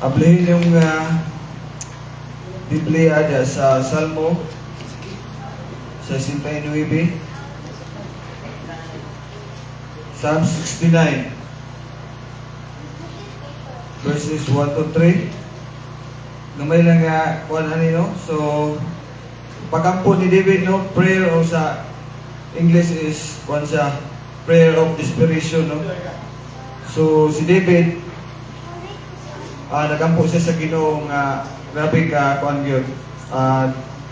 Ablihin yung Biblia dyan sa Salmo 69, Psalm 69 verses 1 to 3. Gamay lang kuhan no? So pagampo ni David, no? Prayer o sa English is kuhan siya, prayer of desperation, no? So si David nagampo siya sa Ginoo nga grabe ka kuan gyud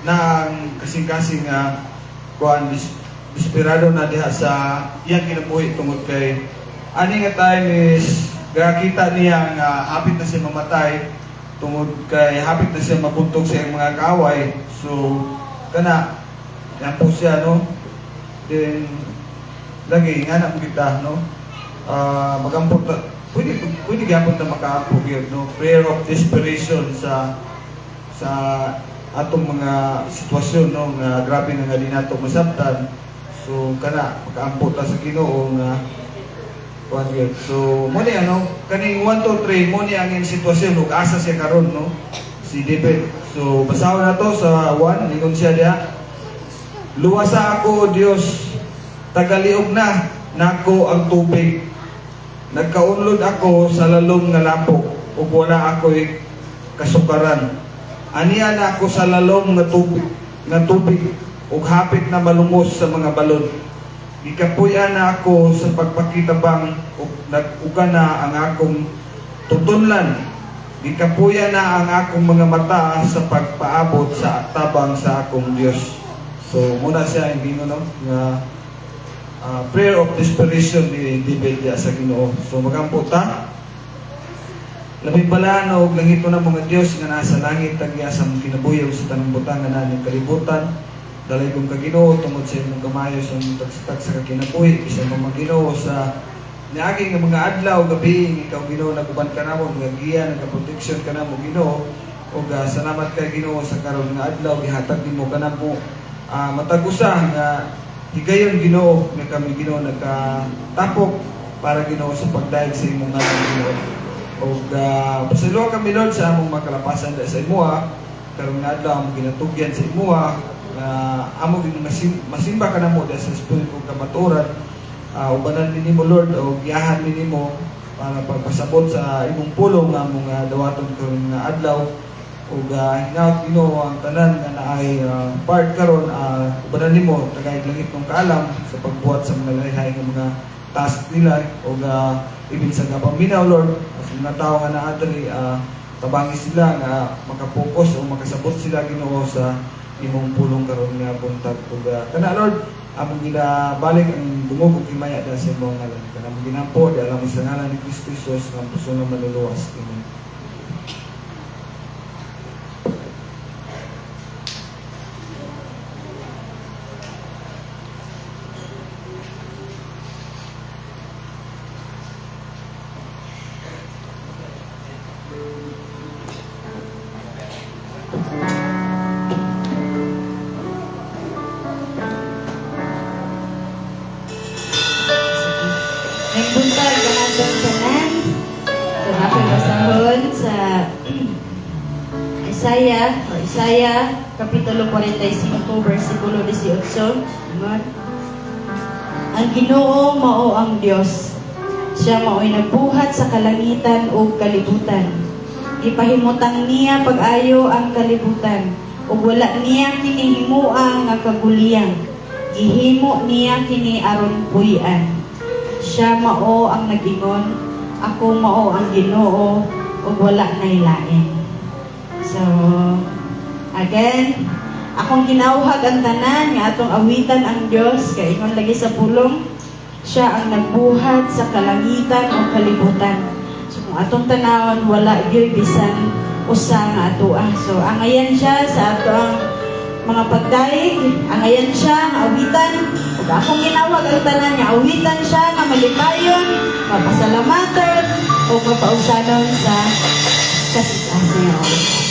na ang kasing-kasing kuan desperado na diha sa iyang kinabuhi tungod kay ani nga time is gakita niya nga hapit na siya mamatay tungod kay hapit na siya mabuntog sa iyang mga kaaway. So kana yan po siya, no? Then lagi nga na kita, no? Magampot pwede gyapon ta makaampo gyud, no? Prayer of desperation sa atong mga sitwasyon, no? Nga grabe nga di nato masabtan. So kana makaampo ta sa Ginoo nga kuan gyud. So mo ni kaning 1 to 3 mo ni ang sitwasyon ug asa siya karon, no? Si David. So basahon na to sa 1, ingon siya diha, luwasa ako, Dios, tagaliog na nako ang tubig. Nagkaunlod ako sa lalom nga lapok ug wala ako'y kasukaran. Aniya na ako sa lalom nga tubig ug hapit na malumos sa mga balod. Gikapuy-an na ako sa pagpakitabang ug nag-uga na ang akong tutunlan. Gikapuy-an na ang akong mga mata sa pagpaabot sa tabang sa akong Dios. So muna siya hindi no nga prayer of desperation ni David sa Ginoo. So magampo ta. Labi pala og langito na mga Dios nga nasa langit tagya sa kinabuhi sa tanang butang nga naning kalibutan. Dalay kong kaginoo tungod sa imong kamayo sa tagstag sa kinabuhi bisan mo Ginoo sa niagi nga mga adlaw gabi ikaw Ginoo naguban ka namo nga giya nagaproteksyon ka namo Ginoo ug salamat kay Ginoo sa karon nga adlaw gihatag nimo kanamo matag-usa nga higayon Ginoo nga kami Ginoo nagkatapok para Ginoo sa pagdayeg sa imong ngalan Ginoo. Og pasaylo kami Lord sa among makalapasan sa imuha karon nga adlaw among ginatugyan sa imuha amo gid masimba ka namo sa espiritu ug kamatuoran. Ubanan nimo Lord og giyahan nimo para pagpasabot sa imong pulong nga among dawaton karon nga adlaw. Ug hinaut Ginoo ang tanan nga naay part karon ubanan nimo tagay langit ng kaalam sa pagbuhat sa mga lahi-lahi nga mga task nila ug ibig sa paminaw Lord sa mga tawo nga naa diri tabangi sila nga makapokus o makasabot sila Ginoo sa imong pulong karon nga buntag ug kana Lord among ginabalik ang dungog ug himaya sa imong ngalan kana mo ginampo di alam sa ngalan ni Kristo Jesus nga puso nga maluluwas. Amen. Nagbuntag ka natin kanan. Ito na pagkasahon sa Isaiah, Kapitulo 45, versikulo 18. Ang Ginoo mao ang Dios. Siya mao'y nagbuhat sa kalangitan ug kalibutan. Ipahimutang niya pag-ayo ang kalibutan, ug wala niya kini himuang nga kaguliyang. Gihimo niya kini aron puy-an. Siya mao ang nag-ingon, ako mao ang Ginoo, ug wala nay lain. So, again, akong ginauhag ang tanan nga atong awitan ang Dios kay ingon lagi sa pulong, siya ang nagbuhat sa kalangitan o kalibutan. So, kung atong tanawon wala gyud bisan usa nga atoa. So, angayan siya sa atong mga pagdaig, angayan siya nga awitan. Ug akong ginawag ang tanan nga awitan siya nga malipayon, mapasalamatan o mapausanon sa kasig-asig.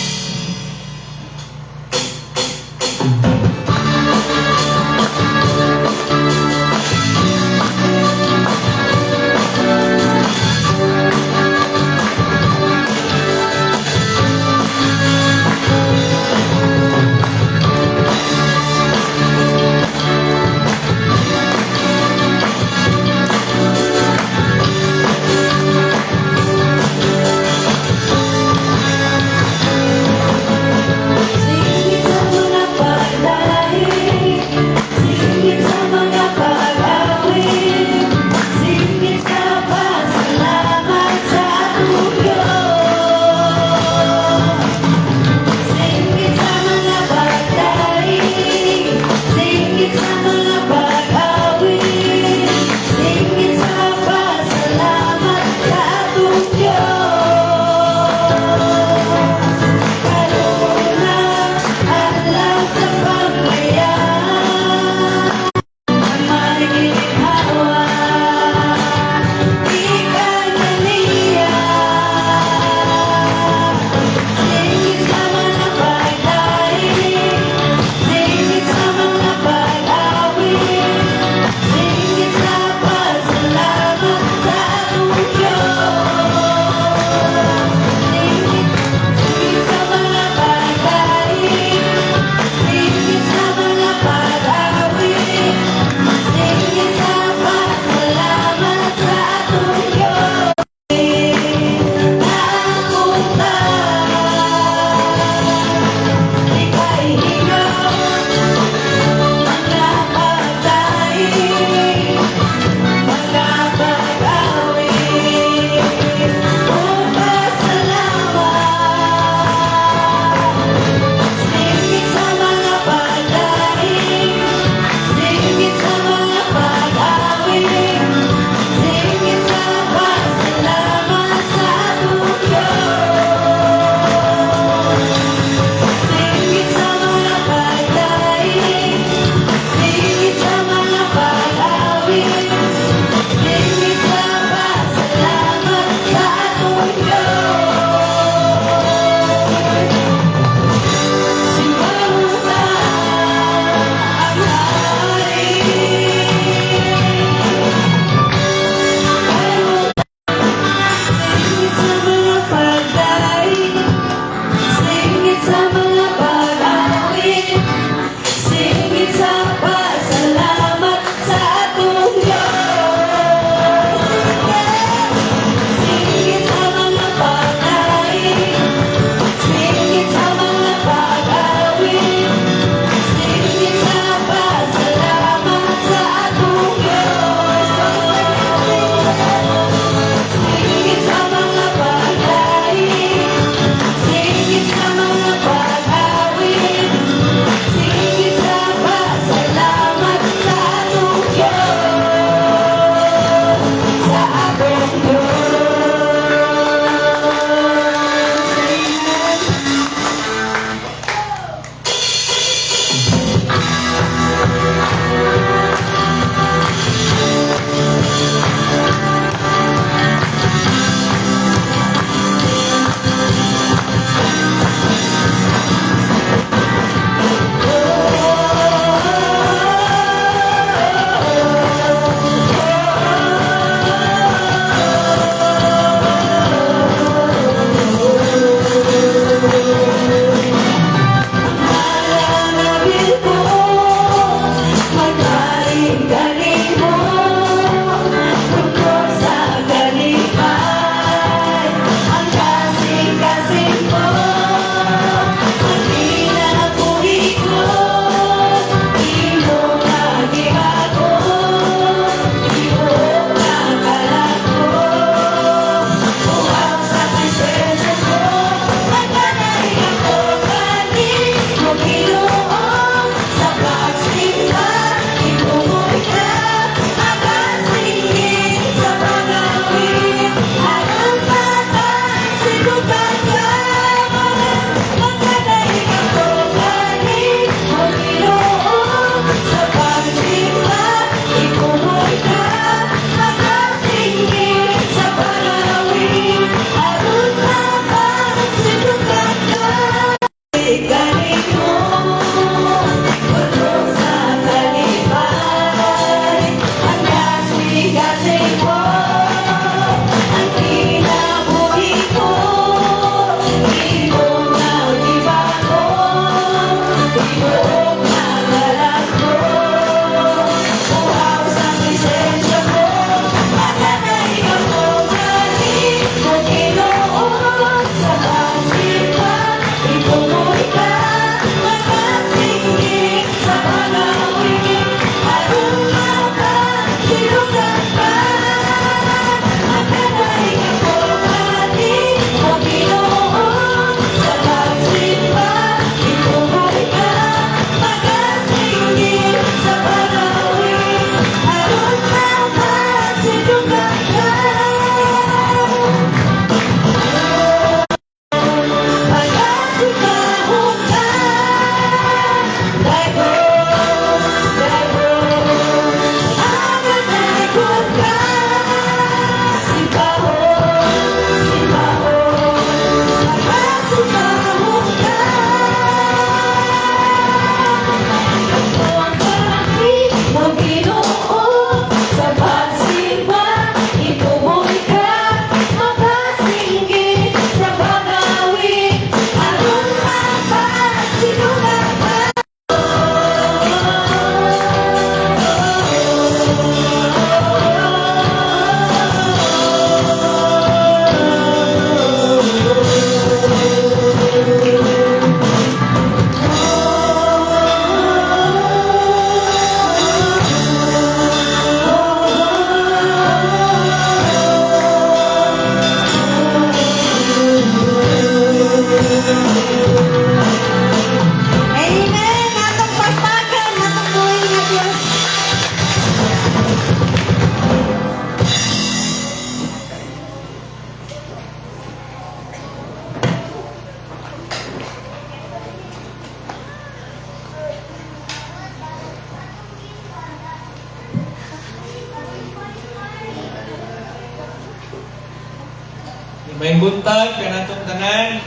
May buntag kanatong tanan.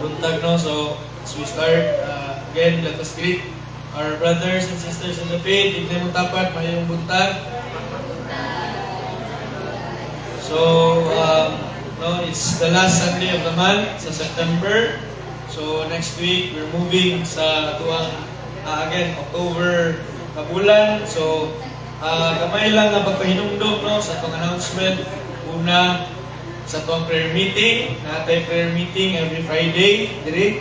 Buntag no. So as we start again, let us greet our brothers and sisters in the faith. Hindi mo tapat mayong buntag. So no, it's the last Sunday of the month sa September. So next week we're moving sa tuwang again October kabulan. So gamay lang nga pagpahinumdum no sa atong announcement. Una, sa tuwang prayer meeting, natay prayer meeting every Friday diri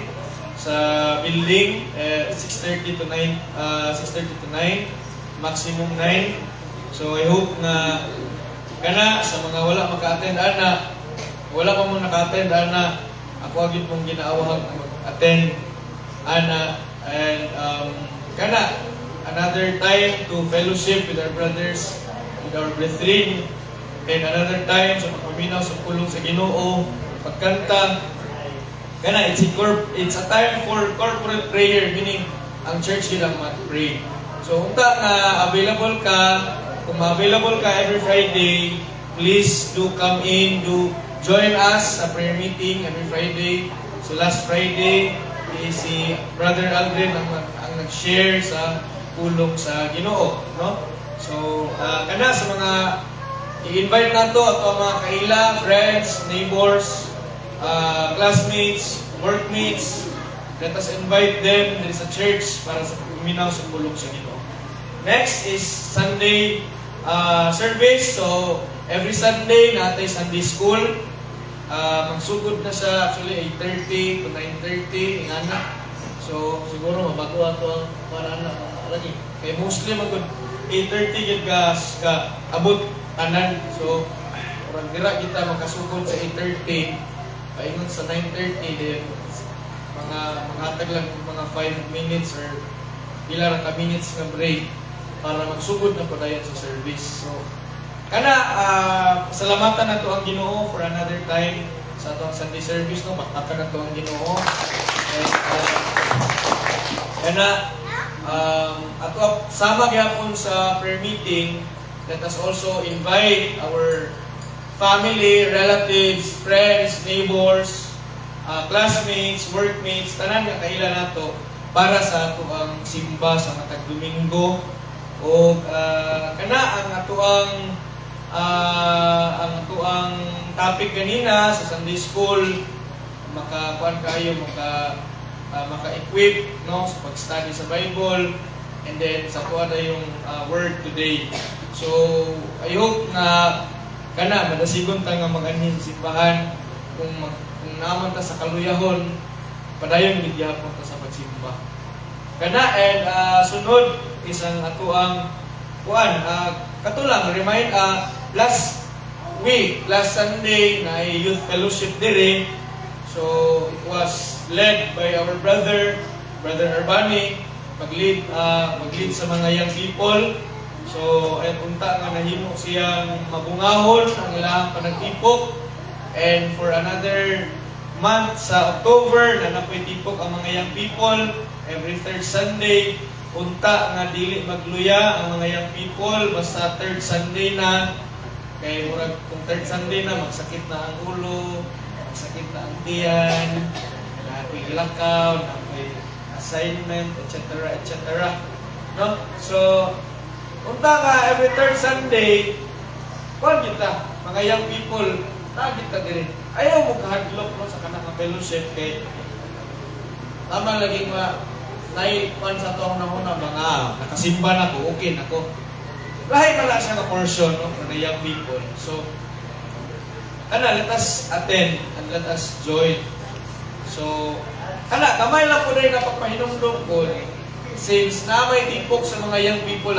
sa building 6:30 to 9, maximum 9. So I hope na kana sa mga wala maka-attend ana, wala pa mo naka-attend ana, ako agad mong ginaawang mag-attend ana, and kana another time to fellowship with our brothers, with our brethren, and another time sa pagpaminaw sa pulong sa Ginoo, pagkanta. Kana it's a time for corporate prayer, meaning ang church gid ang mag-pray. So unta nga available ka, kung available ka every Friday, please do come in, do join us sa prayer meeting every Friday. So last Friday, si Brother Aldrin ang nag-share sa pulong sa Ginoo, no? So kana sa mga i-invite nato ato mga kaila, friends, neighbors, classmates, workmates. Let us invite them there is a church para sa puminaw sa pulong sa Ginoo. Next is Sunday service. So every Sunday natay Sunday school. Magsugod na siya actually 8:30 to 9:30 ingana. So siguro mabago ato ang para lagi. Kay mostly magud 8:30 gid ka abot tanan. So murag dira kita makasugod sa 8:30 paingon sa 9:30 din mga hatag lang mga 5 minutes or pila ra ka minutes nga break para magsugod na padayon sa service. So kana salamatan nato ang Ginoo for another time sa atong Sunday service no, baktakan nato ang Ginoo. And kana ato sama gyapon sa prayer meeting, let us also invite our family, relatives, friends, neighbors, classmates, workmates, tanan nga kaila nato para sa ato ang simba sa matag Domingo. O kana ang atuang topic kanina sa Sunday school, makakuan kayo, maka-equip no sa pag-study sa Bible, and then sa tuwa na yung word today. So I hope na kana madasigon ta nga mag-anhin sa simbahan, kung naman ta sa kaluyahon padayon gid gyapon ta sa pagsimba. Kana and sunod isang atuang kuan katulang remind last Sunday na youth fellowship dire. So it was led by our brother Urbani, mag-lead sa mga young people. So ay punta nga nahimo siyang mabungahon ang ilang panagtipok, and for another month sa October na napoy tipok ang mga young people every third Sunday. Punta nga dili magluya ang mga young people basta third Sunday na, kay murag kung third Sunday na magsakit na ang ulo, magsakit na ang tiyan, napoy ilakaw, napoy assignment, etc. No? So punta nga every third Sunday, kuan kita mga young people, tagit ka diri. Ayaw mo kahadlok no sa kanang fellowship kay tama lagi nga naipan sa tuwang nahuna mga nakasimba na ko, okay na ko. Lahat pala siya na portion no, for the young people. So, let us attend and let us join. So, kamay lang po rin na pagpahinumdum ko, since na may tipok sa mga young people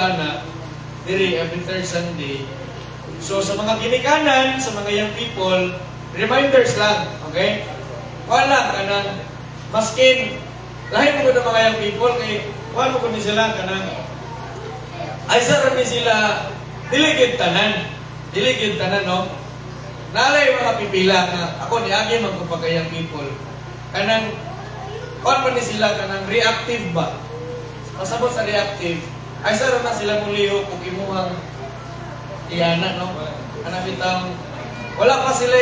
diri every third Sunday. So, sa mga ginikanan, sa mga young people, reminders lang, okay? Wala ka nang maskin lahi mo ko ng mga young people, kay wala mo ko ni sila kanang ay sarami sila diligid tanan no. Nalay mga pipila nga ako ni agi magpapag young people kanang kon pa ni sila kanang reactive ba. Pasabot sa reactive ay sarami sila muliho kung imuhang iyana no. Ana bitang wala pa sila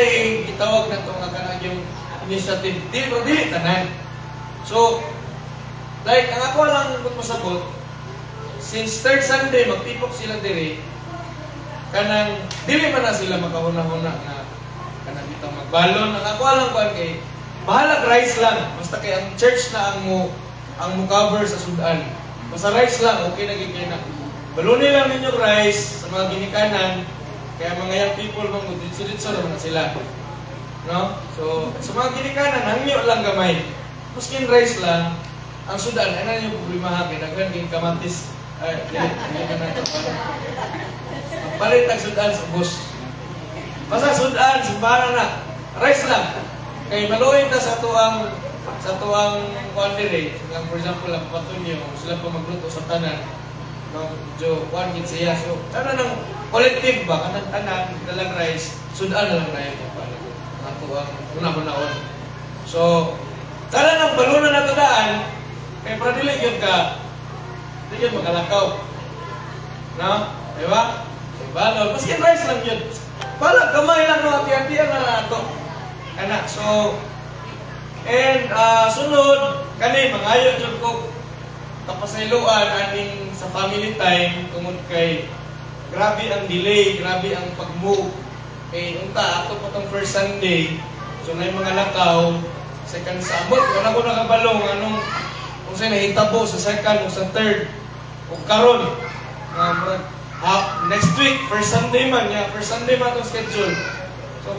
itawag na ito nga kanang yung initiative. Dili tanan. So, like, ang ako lang masabot, since third Sunday, magtipok sila diri, kanang, dili man na sila makahuna-huna na kanang itang magbalon. Ang ako lang kuhan kay, bahalag rice lang. Basta kay ang church na ang cover sa sudan. Basta rice lang, okay na gigay na. Balunin lang ninyo rice sa mga ginikanan, kaya mga young people, mga ditso-ditso naman na sila. No? So, sa mga ginikanan, hangyo lang gamay. Muskin rice lang, ang sudan, ano yung problema kay daghan king kamatis, hindi ka na ito. Palit ang sudan sa bus. Basta sudan, simbahan na. Rice lang. Kay maluin na sa tuang quandary. For example, ang patunyo, sila pa magluto sa tanan. No, jo, one git siya. So, ano nang collective ba? Kanang tanan, dalang rice, sudan na lang na yun. Ang tuang una-unaon. So, sana nang balunan na tadaan, kay para dili yun ka, hindi yun makalakaw. No? Diba? Balon. Maski rice lang yun. Balag, kamay lang no, hati-hatian na ito. Anak, so, and sunod, kani, mangayon yun ko kapasayloan aning sa family time tungod kay grabe ang delay, grabe ang pag-move. Kay unta, ato pa tong first Sunday, so na yung mga lakaw, second sabot, wala ko nakabalong anong kung sa'yo nahitabo sa second o sa third o karon next week, first Sunday man itong schedule. So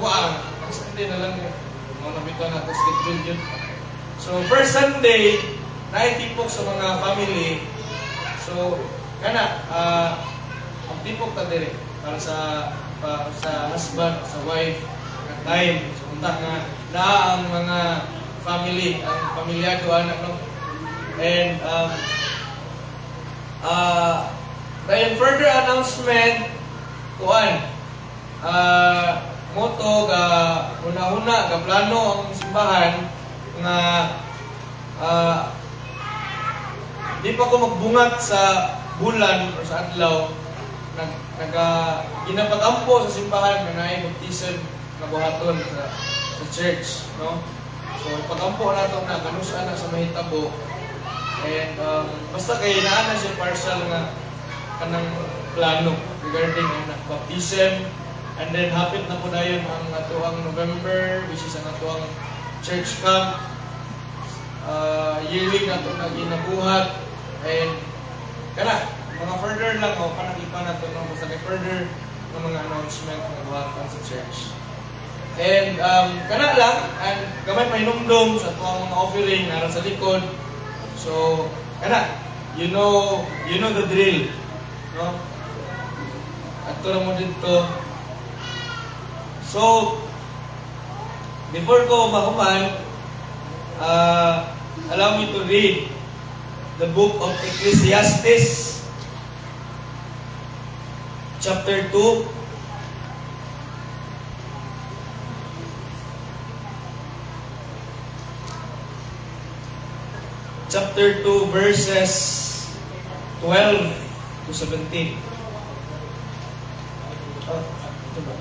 next Sunday na lang mga nabito na itong schedule yun. So first Sunday, naitipok sa mga family. So magtipok ta dire para sa husband, sa wife, na time. So unta nga na ang mga family, ang pamilyado anak no. And dayon further announcement kuan moto ga una-una ga plano ang simbahan nga di pa ko magbungat sa bulan o sa adlaw ginapag-ampo sa simbahan nga naay baptism nga buhaton sa church, no? So pag-ampo nato na kanusa na sa mahitabo. And basta kay naa na siya partial nga kanang plano regarding ang baptism, and then hapit na po dayon ang atuang November, which is ang atuang church camp. Yearly na ito na ginabuhat, and kana mga further lang o panagipan na ito basta kay further ng mga announcement na buhatan sa church. And kana lang, and gamay pa hinumdum sa atuang mga offering naran sa likod. So, kana, you know the drill, no? At ito mo dito. So, before ko mahuman, allow me to read the book of Ecclesiastes, chapter 2. Chapter 2, verses 12 to 17. Ito ba?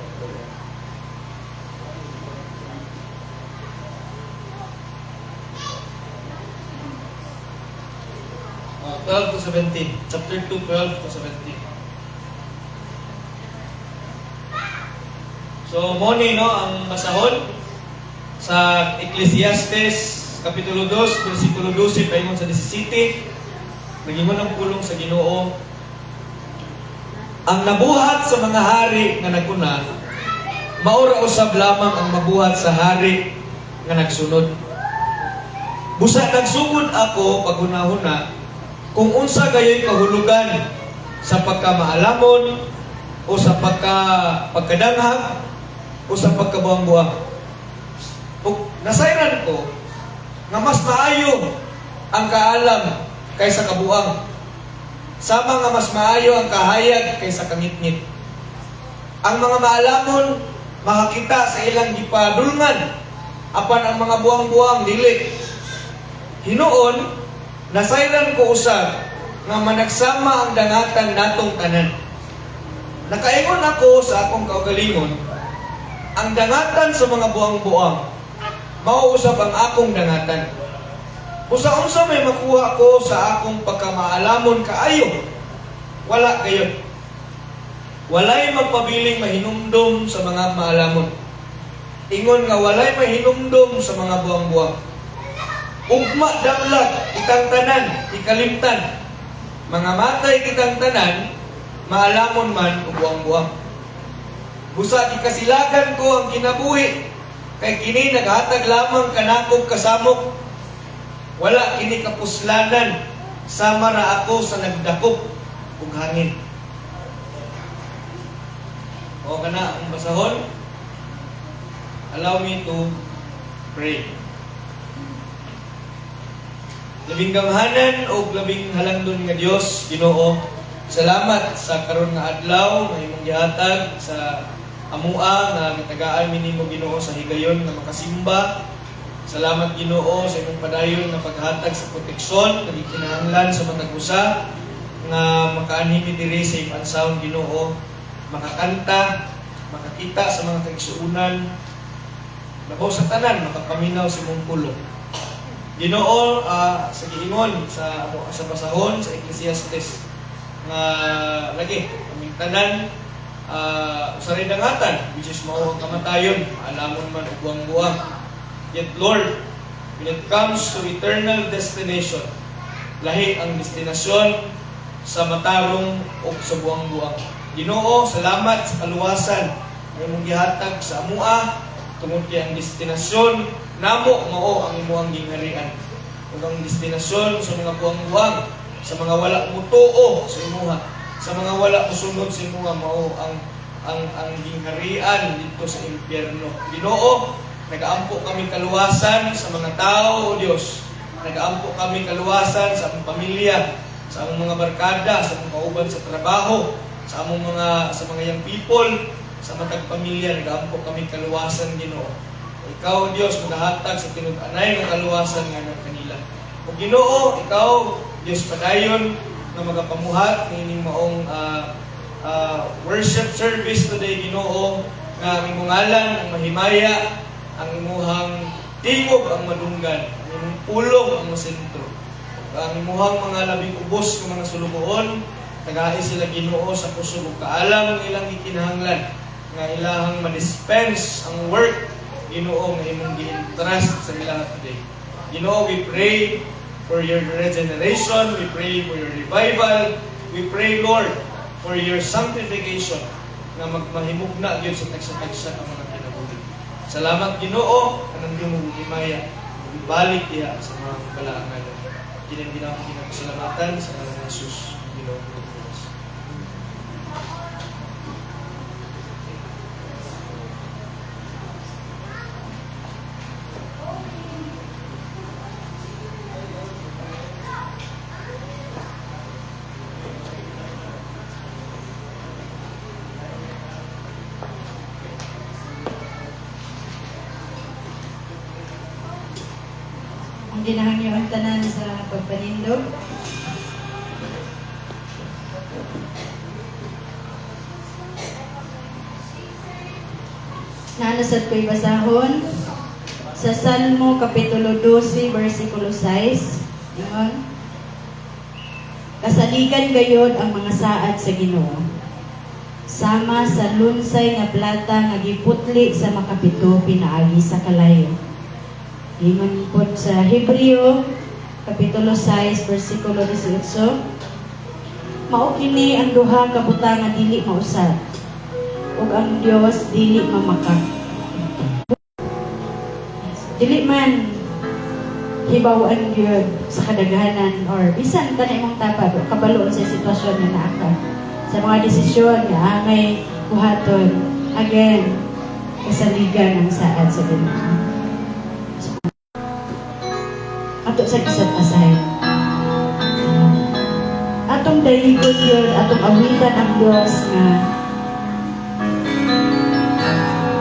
12 to 17. Chapter 2, 12 to 17. So, moni, no, ang masahon sa Ecclesiastes, Kapitulo 2, versikulo 12, paingon sa 17, nagingon ang pulong sa Ginoo. Ang nabuhat sa mga hari nga naguna, maura usab lamang ang mabuhat sa hari nga nagsunod. Busa nagsugod ako paghunahuna kung unsa gayoy kahulugan sa pagkamaalamon o sa pagkadanghag o sa pagkabuang-buang. Nasayran ko nga mas maayo ang kaalam kaysa kabuang. Sama nga mas maayo ang kahayag kaysa kangitngit. Ang mga maalamon makakita sa ilang gipadulngan, apan ang mga buang-buang dili. Hinuon, nasayran ko usab nga managsama ang dangatan natong tanan. Nakaingon ako sa akong kaugalingon ang dangatan sa mga buang-buang, mauusap ang akong dangatan. Usa-unsa may makuha ko sa akong pagkamaalamon kaayo, wala kayo. Walay magpabiling mahinumdum sa mga maalamon. Ingon nga walay mahinumdum sa mga buang-buang. Ugma damlag, itang tanan, ikalimtan. Mga matay kitang tanan, maalamon man o buang-buang. Busa ikasilagan ko ang kinabuhi, kay kini naghatag lamang kanakog kasamok. Wala kini kapuslanan, sama ra ako sa nagdakop ug hangin. O kana ang basahon. Allow me to pray. Labing gamhanan o labing halangdon nga Dios, Ginoo, salamat sa karon nga adlaw nga imong gihatag sa amua nga natagaan mi nimo Ginoo sa higayon nga makasimba. Salamat Ginoo sa imong padayon nga paghatag sa proteksyon nga gikinahanglan sa matag usa nga makaanhimi diri safe and sound Ginoo, makakanta, makakita sa mga kaigsuunan, labaw sa tanan makapaminaw sa imong pulong. Ginoo, sa giingon sa basahon sa Ecclesiastes nga lagi aming tanan usaray dangatan which is mao ang kamatayon, alamon man ug buang-buang. Yet Lord, when it comes to eternal destination, lahi ang destinasyon sa matarong o sa buang-buang. Ginoo, salamat sa kaluwasan nga imong gihatag sa amua tungod kay ang destinasyon namo mao ang imuhang gingharian. Ug ang destinasyon sa mga buang-buang, sa mga wala mutuo sa imuha, sa mga wala mosunod sa imuha mao ang gingharian dito sa impyerno. Ginoo, nagaampo kami kaluwasan sa mga tao, O Dios. Nagaampo kami kaluwasan sa among pamilya, sa among mga barkada, sa among kauban sa trabaho, sa among mga young people, sa matag pamilya, nagaampo kami kaluwasan, Ginoo. Ikaw, Dios, magahatag sa tinud-anay ng kaluwasan nga ng kanila. O Ginoo, ikaw, Dios, padayon na magapamuhat ng inyong maong worship service today, Ginoo, nga ang imong ngalan, ang mahimaya, ang imuhang tingog ang madunggan, ang imong pulong ang masentro. Ang imuhang mga labing ubos ng mga sulugoon, tagaay sila Ginoo sa puso ug kaalam ng ilang ikinahanglan, nga ilahang ma-dispense ang work, Ginoo, nga imong gi-entrust sa ila today. Ginoo, we pray for your regeneration, we pray for your revival, we pray, Lord, for your sanctification, nga magmahimugna gyud sa tagsa-tagsa ang mga kinabuhi. Salamat Ginoo, kanang imong himaya, ibalik diha sa mga kalaangan. Kinang ginapasalamatан sa ngalan ni Jesus, Ginoo. Ang ginahangyo tanan sa pagpanindog. Nanasad ko'y basahon sa Salmo Kapitulo 12, versikulo 6. Yun. Kasaligan gayod ang mga saad sa Ginoo. Sama sa lunsay nga plata nga giputli sa makapito pinaagi sa kalayo. Ingon po sa Hebreo, Kapitulo 6, versikulo 18. Mao kini ang duha ka butang nga dili mausad, ug ang Dios dili mamakak. Dili man hibaw-an gyud sa kadaghanan or bisan tanay mong tapad o kabalo sa sitwasyon nga naa ka. Sa mga desisyon nga angay buhaton, again, kasaligan ang saad sa Ginoo. Ato sa isa't asay. Atong dahigon yun, atong awitan ang Diyos nga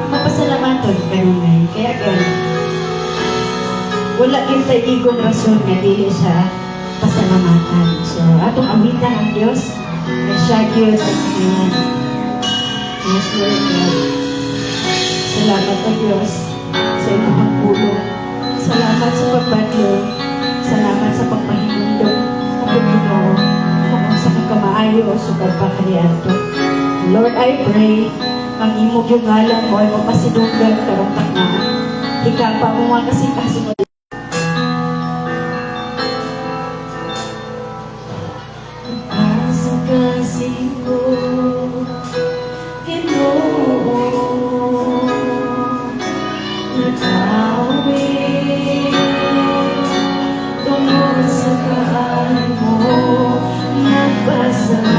mapasalamaton kanunay. Kaya gano'n, wala yung taigong rason nga dili siya pasalamatan. So, atong awitan ang Diyos na siya yun at ngayon. Yes, Lord God. Salamat o Diyos sa imong pulong. Salamat sa pagbadyo. Salamat sa pagpahimundong ang Ginoo kung sa kakamaayo o sugad pa kaniadto. Lord, I pray ang imong yung ngalan mo ay mapasidunggan karong taknaan. Ika pa mo mga kasing-kasing kasing ko, Ginoo, nagawin tungkol sa kaan mo, nagpasalamat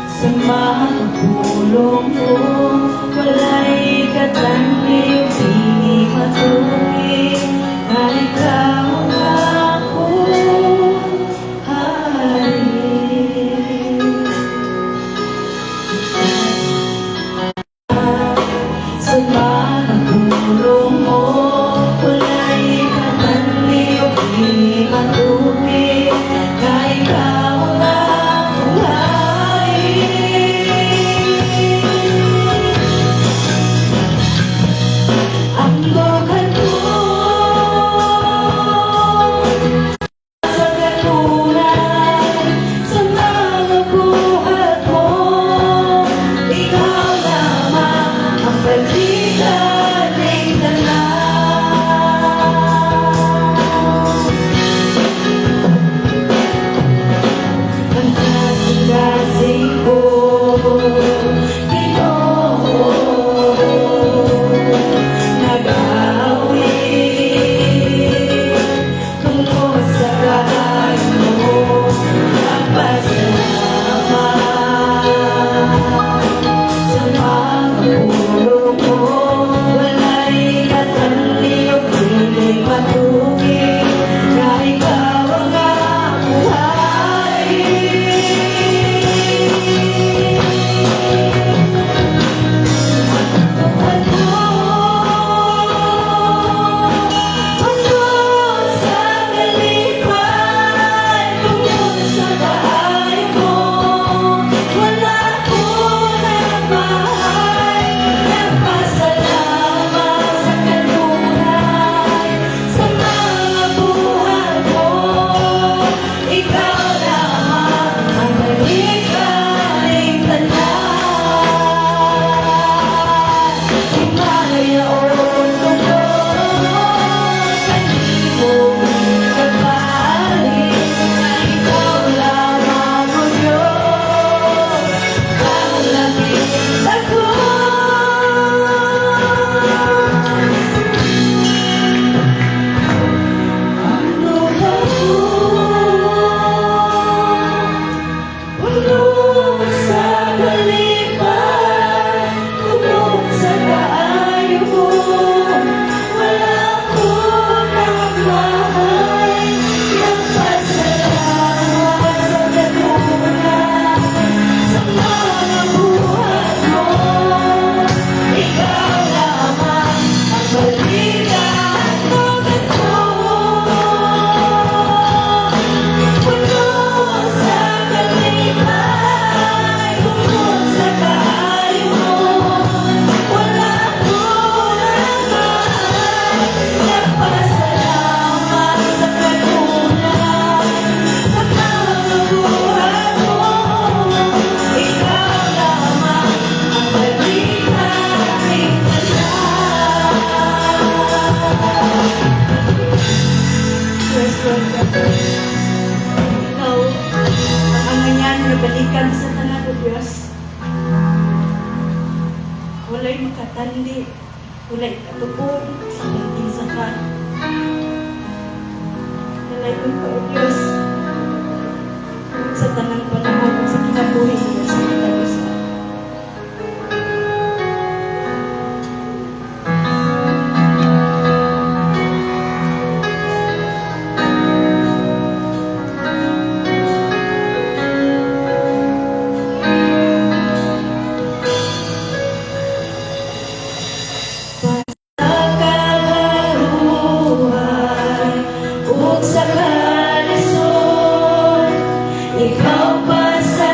sa mga pulong mo, walay katanggip, di matuloy na ikaw ako. Sa mga pulong mo, walay katanggip, di matuloy na ikaw ang buhay. Ang bukan ko sa kanunay, sa mga buhat mo, ikaw lamang ang balikan ng ang kasing-kasing ko, Ginoo, nag-awit tungkol sa kahay mo, nagpasalamat sa mga pulong mo, walay katanggip, di matuloy na ikaw ang buhay. Tungkol sa kalipay, tungkol sa bahay mo, wala ko nagmahal, nagpasalamat sa kanunay, sa mga buhat mo, ikaw lamang ang malikaling tanan. Himaya o tungkol sa imong kapalit, ikaw lamang o Diyos, ang langit ako. Ang luha ko, puno sa kalipay, tungkol sa kaayo mo, wala ko nagmahal, nagpasalamat sa kanunay, sa mga buhat mo, ikaw lamang ang balikan ng ako. Puno sa kalipay, tungkol sa kaayo mo, wala ko nagmahal, nagpasalamat sa kanunay, sa mga buhat mo, ikaw lamang ang balikan ng tanan. Yes, Lord God. Ikaw ang manyan na balikan sa tanan o Diyos. Walay makatandi, walay katupon sa pagkinsa ka. Walay ko o Diyos sa tanang panahon sa kinabuhi mo sa Diyos. Sa kalisuan, ikaw pa sa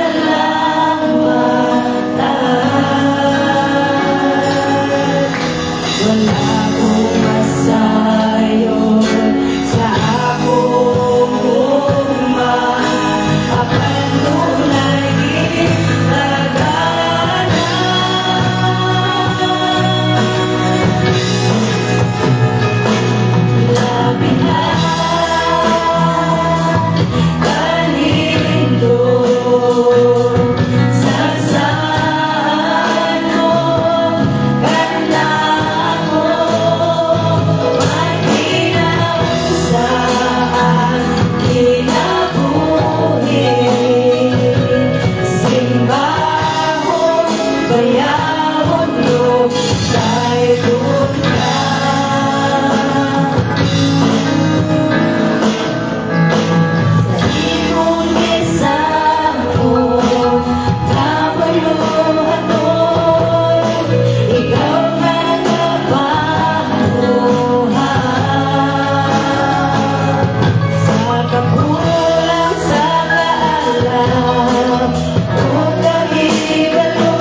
bayawon mo tayo tunda. Sa imong gisahon, kapaluhan mo, ikaw nagapamuhan. Sa kapulang sa kaalam, o kahibalo,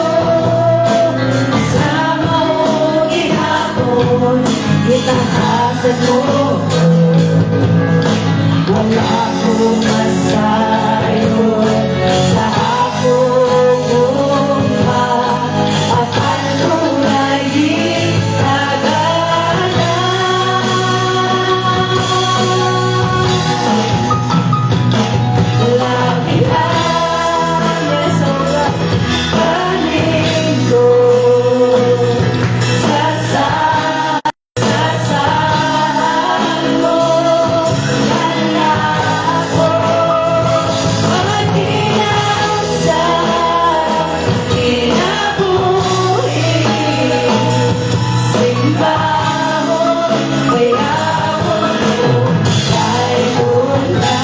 sa maong gihapon, itahasan mo. Wala akong masayo sa akong umma, apan kong lagi labihan na sa kanin ko, sasahan mo anak ko, mga kinausap, kinabuhi, simbahon, bayawon mo, tayo na.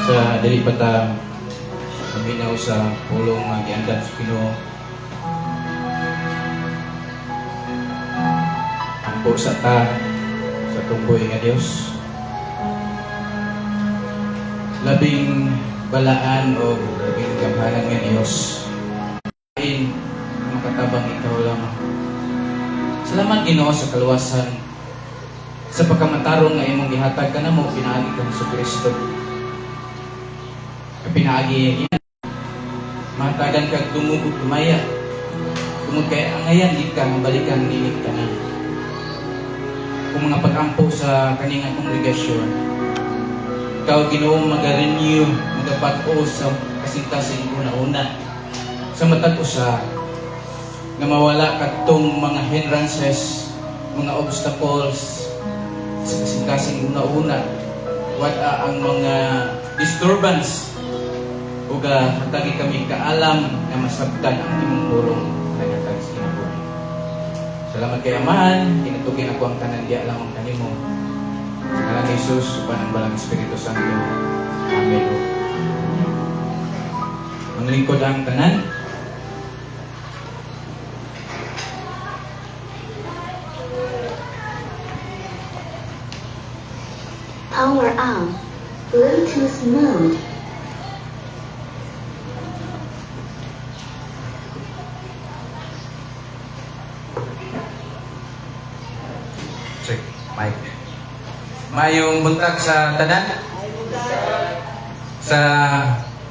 Sa dili pata paminaw sa pulong nga giandam sa Ginoo. Ampo sa ta sa tunggoy nga Dios. Labing balaan o labing gamhanan nga Dios. In makatabang ikaw lamang. Salamat Ginoo sa kaluwasan sa pagkamatarong nga imong gihatag kanamo pinaagi ka sa Kristo. Pinaagi yan. Matagan kag dumugod tumaya. Tungod kay angayan di ka mabalikan nilit ka na. Kung mga pag-ampo sa kaningang kongregasyon, ikaw Ginoo mag-renew, magapag-o sa kasintasin una-una. Sa matag usa na mawala katong mga hindrances, mga obstacles sa kasintasin una-una. Wala ang mga disturbance uga hatagi kami kaalam na masabtan ang imong pulong naghatag sa kinabuhi. Salamat kay Amahan, tinutugin ako ang tanan diya lamang kanimo. Sa ngalan ni Jesus, upan ang balang Espiritu Santo. Amen. Ang lingkod ang tanan. Power on. Bluetooth mode. Check, mic. Mayong buntag sa tanan. Sa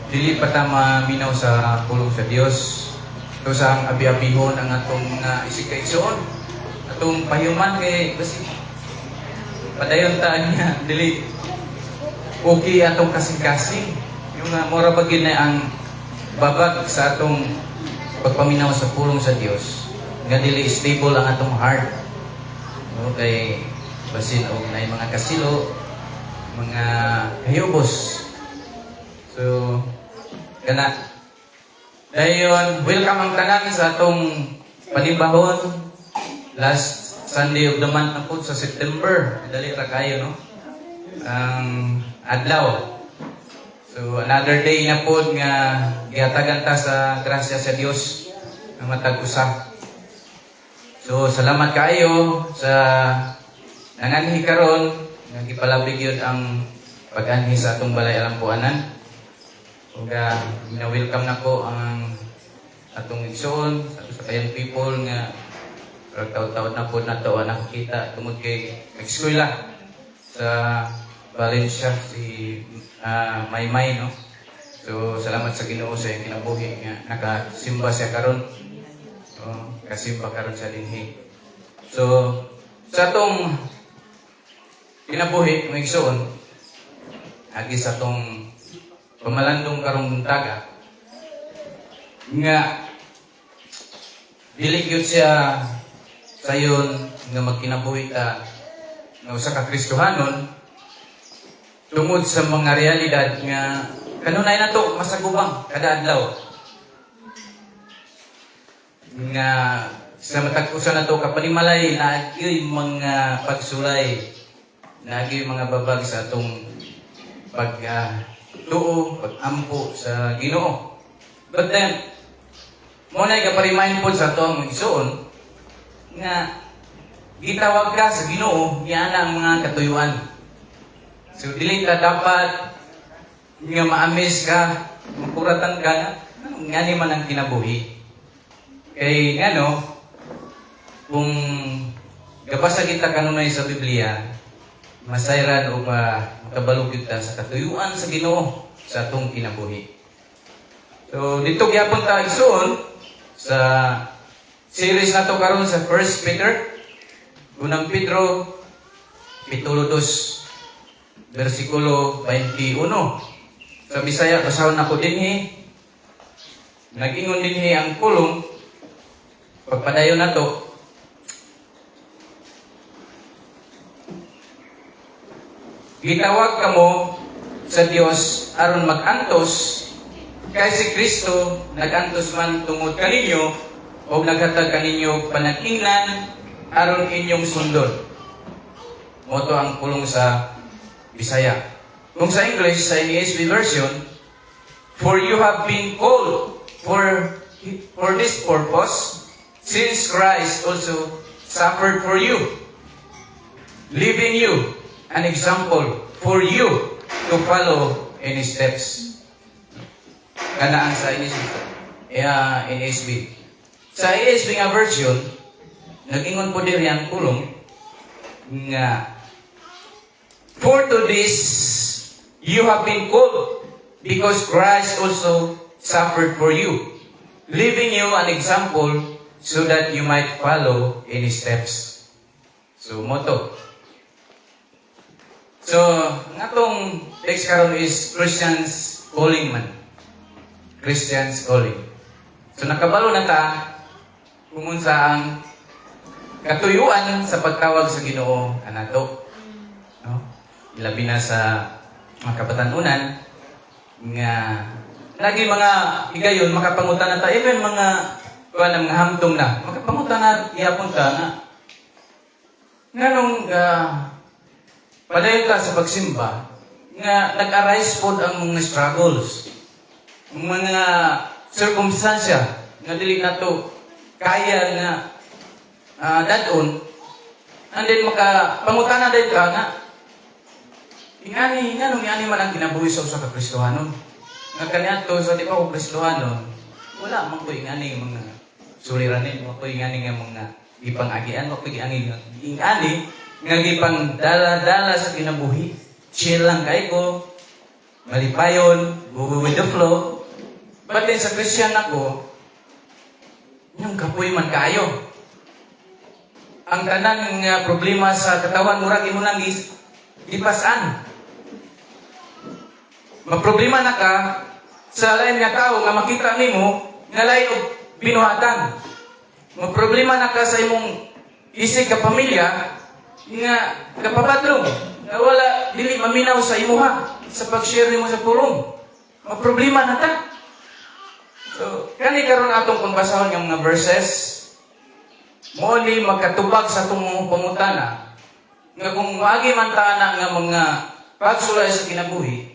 dili pa ta maminaw sa pulong sa Dios. Ito sa abi-abihon ang atong isika-isuon. Atong pahiuman kay basi padayon ta niya dili okay atong kasing-kasing. Yung mura bagin na ang babag sa atong pagpaminaw sa pulong sa Dios. Nga dili stable ang atong heart. No, kay basin og nay mga kasilo, mga hayobos. So kana dayon welcome ang tanan sa atong panibahon last Sunday of the month na po sa September. Dali ra kayo no. Ang adlaw. So another day na po nga gihatagan ta sa grasya sa Dios nga matag usa. So salamat kayo sa nanganhi karon nga gipalabig yun ang pag-anhi sa atong balay alampuanan. Ug na-welcome na ko ang atong igsoon sa kayang people nga taw-taw na po na to nakakita tungod kay eskwela sa Valencia si Maymay no. So salamat sa Ginoo sa iyang kinabuhi nga nakasimba siya karon. Kasimba karon sa dinhi. So sa atong kinabuhi, mga igsoon, agi sa atong pamalandong karong buntaga, nga dili gyud siya sayon nga magkinabuhi ta nga usa ka Kristohanon tungod sa mga realidad nga kanunay nato masagubang kada adlaw nga sa matag usa nato kapanimalay na agi mga pagsulay na agi mga babag sa atong tuo, pag-ampo sa Ginoo. But then, mo na ika-remind po sa atong igsoon nga gitawag ka sa Ginoo niana ang mga katuyuan. So dili ta dapat nga maamis ka, makuratan ka nga ni man ang kinabuhi. Kay ngano kung gabasa kita kanunay sa Biblia, masayran o makabalo kita sa katuyuan sa Ginoo sa atong kinabuhi. So dito gyapon ta igsoon sa series nato karon sa 1 Peter, unang Pedro, kapitulo 2, versikulo 21. Sa Bisaya, basahon ako dinhi. Nag-ingon dinhi ang pulong, pagpadayon nato. Gitawag kamo sa Dios aron mag-antos, kay si Kristo nag-antos man tungod kaninyo o naghatag kaninyo panag-ingnan aron inyong sundon. Moto ang pulong sa Bisaya. Kung sa English, sa NASB version, for you have been called for this purpose, since Christ also suffered for you, leaving you an example for you to follow in His steps. Kanaan sa NASB. Sa NASB nga version, nag-ingon po din ang pulong nga for to this you have been called because Christ also suffered for you, leaving you an example so that you might follow in His steps. So, motto. So, ang atong text karon is Christians calling man. Christians calling. So, nakabalo na ta kung unsa ang katuyuan sa pagtawag sa Ginoo kanato. No? Ilabi na sa mga kabatanunan nga lagi mga higayon makapangutan na ta even mga mga hamtong na makapangutan na iyapon ta nga nganong padayon ka sa pagsimba nga nag-arise po ang mga struggles, mga circumstansya nga dili nato kaya nga dadon, and then makapangutan na din ka nga ingani man ang kinabuhi sa usa ka Kristohanon. Nga kaniadto sa di pa ko Kristohanon, wala man ko ingani mga suliranin, wala ko ingani nga mga ipang-agian, wala ko ingani nga gipang dala-dala sa kinabuhi. Chill lang kay ko, malipayon, go with the flow. But then sa Christian ako, yung kapoy man kayo. Ang tanang nga problema sa katawan, murag imo nang ipasan. Maproblema na ka sa lain nga tao nga makita nimo nga lain og binuhatan. Maproblema na ka sa imong isig ka pamilya nga kapapadlong nga wala dili maminaw sa imuha sa pag-share nimo sa pulong. Maproblema na ta. So, kani karon atong pagbasahon nga mga verses mo ni magkatubag sa atong mga pangutana nga kung wagi man ta na nga mga pagsulay sa kinabuhi,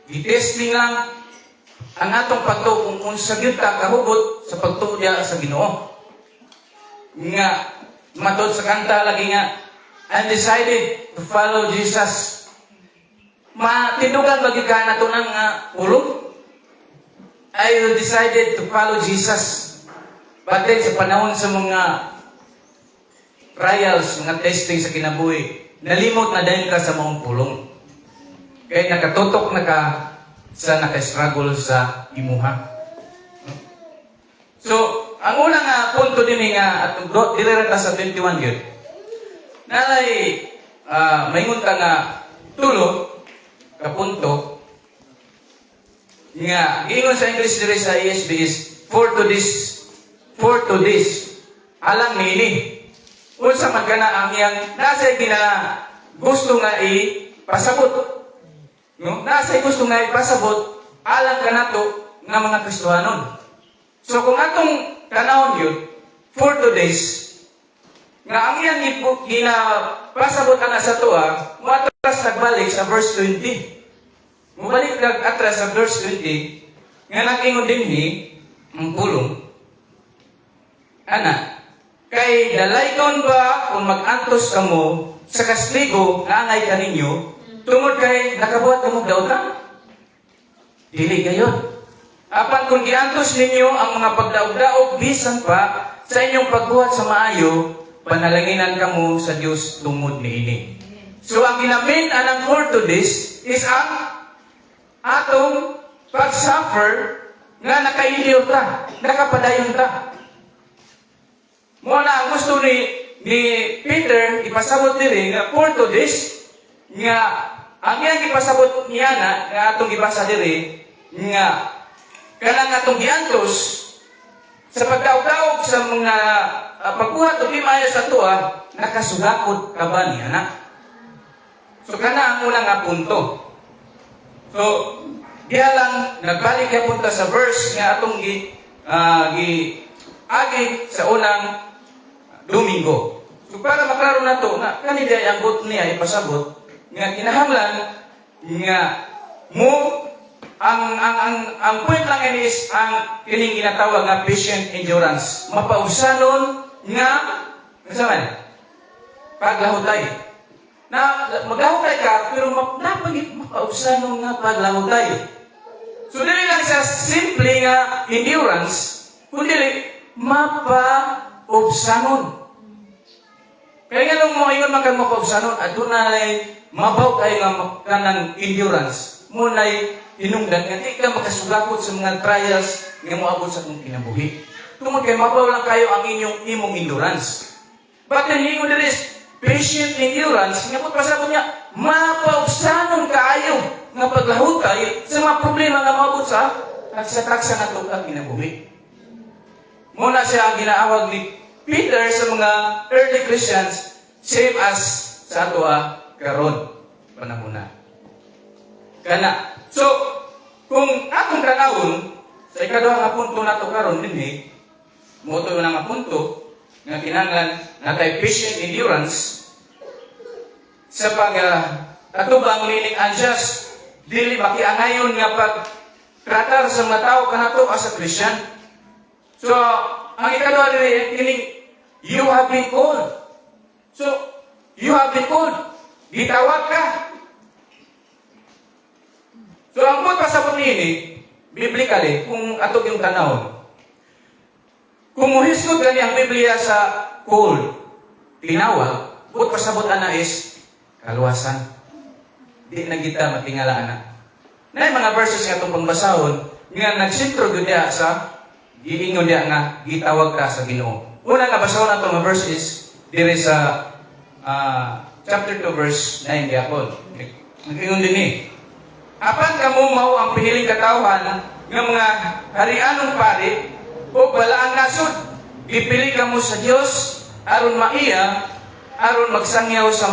gitesting lang ang atong pagtuo kung unsa gyud ka kahugot sa pagtuo diha sa Ginoo. Nga matod sa kanta lagi nga undecided to follow Jesus. Matindugan bagi ka nato nang ulong. I decided to follow Jesus. But then sa panahon sa mga trials, mga testing sa kinabuhi, nalimot na dahil ka sa mga pulong. Kaya nakatutok na ka sa naka-struggle sa imuha. So, ang unang punto din nga atong direta sa 21 gyud. Nalay maingon ta nga tulo ka punto nga giingon sa English diri sa ESV is for to this alang nini. Unsa man kana ang iyang nasa gina gusto nga ipasabot. No? Nasa gusto nga ipasabot alang kanato nga mga Kristohanon. So kung atong tanawon yun, for today's, nga ang iyang ginapasabot na sa tuwa, matras nagbalik sa verse 20. Mubalik atras sa verse 20, nga nag-ingon dinhi ang pulong. Ana, kay dalayton ba kung mag-antos kamo sa kastigo nga angay kaninyo, tungod kay nakabuhat kamo daw ka? Dili gayon. Apan kung giantos ninyo ang mga pagdaog-daog bisan pa sa inyong pagbuhat sa maayo, panalanginan kamo sa Dios tungod niini. So ang ginamin anang for to this is ang atong pag-suffer nga nakailiw ta, nakapadayon ta. Muna ang gusto ni Peter ipasabot diri nga for to this nga ang iyang ipasabot niya na nga atong ibasa diri nga kanang atong giantos sa pagdaog-daog sa mga pagbuhat o himaya sa tuwa, nakasugakod ka ba niya na? So kana ang unang nga punto. So, diya lang, nagbalik ya punta sa verse nga atong agi sa unang Domingo. So para maklaro na to, na kanina ang gut niya ipasabot, nga kinahanglan nga mo ang point lang yan is ang kining ginatawag nga patient endurance. Mapausanon nga paglahutay. Na maglahutay ka pero napagit mapausanon nga paglahutay. So dili lang sa simple nga endurance, kundi mapausanon. Kaya nga nung mo ingon man kang mapausanon, adunay mabaw kayo nga kanang endurance. Munay hinungdan nga di ka makasugakot sa mga trials nga moabot sa akong kinabuhi. Tungod kay mabaw lang kayo ang imong endurance. But then hingon diri is patient endurance nga pud pasabot niya mapausanon kaayo nga paglahutay sa mga problema nga moabot sa taksa nga tukang kinabuhi. Muna siya ang ginaawag ni Peter sa mga early Christians, same as sa ato karon panahon na. Kana. So, kung atong tanawon sa ikaduha nga punto nato karon dinhi, mo to nga punto nga kinahanglan natay patient endurance sa atubang meaning unjust dili makiangayon nga pagtratar sa mga tao kanato as a Christian. So, ang ikaduha diri kining you have been called. So, you have been called. Gitawag ka. So, ang put pasabot niini, biblically, kung atog yung tanawon, kung muhisgot gani ang Biblia sa call, tinawag, put pasabot ana is kaluwasan. Di na kita matingalaan na. Na mga verses nga itong pangbasahon, nga nagsintro yun niya sa giingon niya nga, gitawag ka sa Ginoo. Una nga basahon na itong verses, dire sa chapter 2 verse 9 diakon. Nag-ingon din eh. Apan kamo mao ang piniling katawhan ng mga harianong pari o balaang nasod. Ipili kamo sa Dios aron maiya, aron magsangyaw sa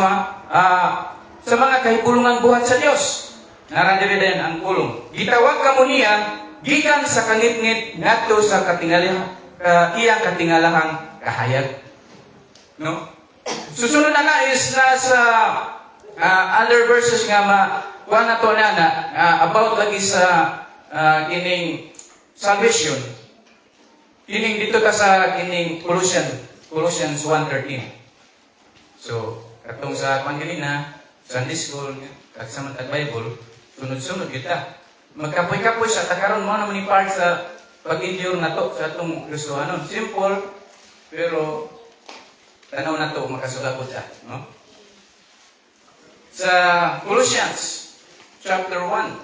mga kahibulungan buhat sa Dios. Narandiri din ang pulong. Gitawag kamo niya gikan sa kangit-ngit ngadto sa iyang katingalahang kahayag. No? Susunod na is nasa other verses nga kuha na to about lagi sa kining salvation. Kining dito ka sa kining Colossians 1:13. So, katong sa kanina, Sunday school, kasama tag Bible, sunod-sunod kita. Magkapoy-kapoy sa takaron mo naman ni part sa pag-endure na to sa atong Kristohanon. Simple, pero tanaw na to makasugakot ta, no? Sa Colossians chapter 1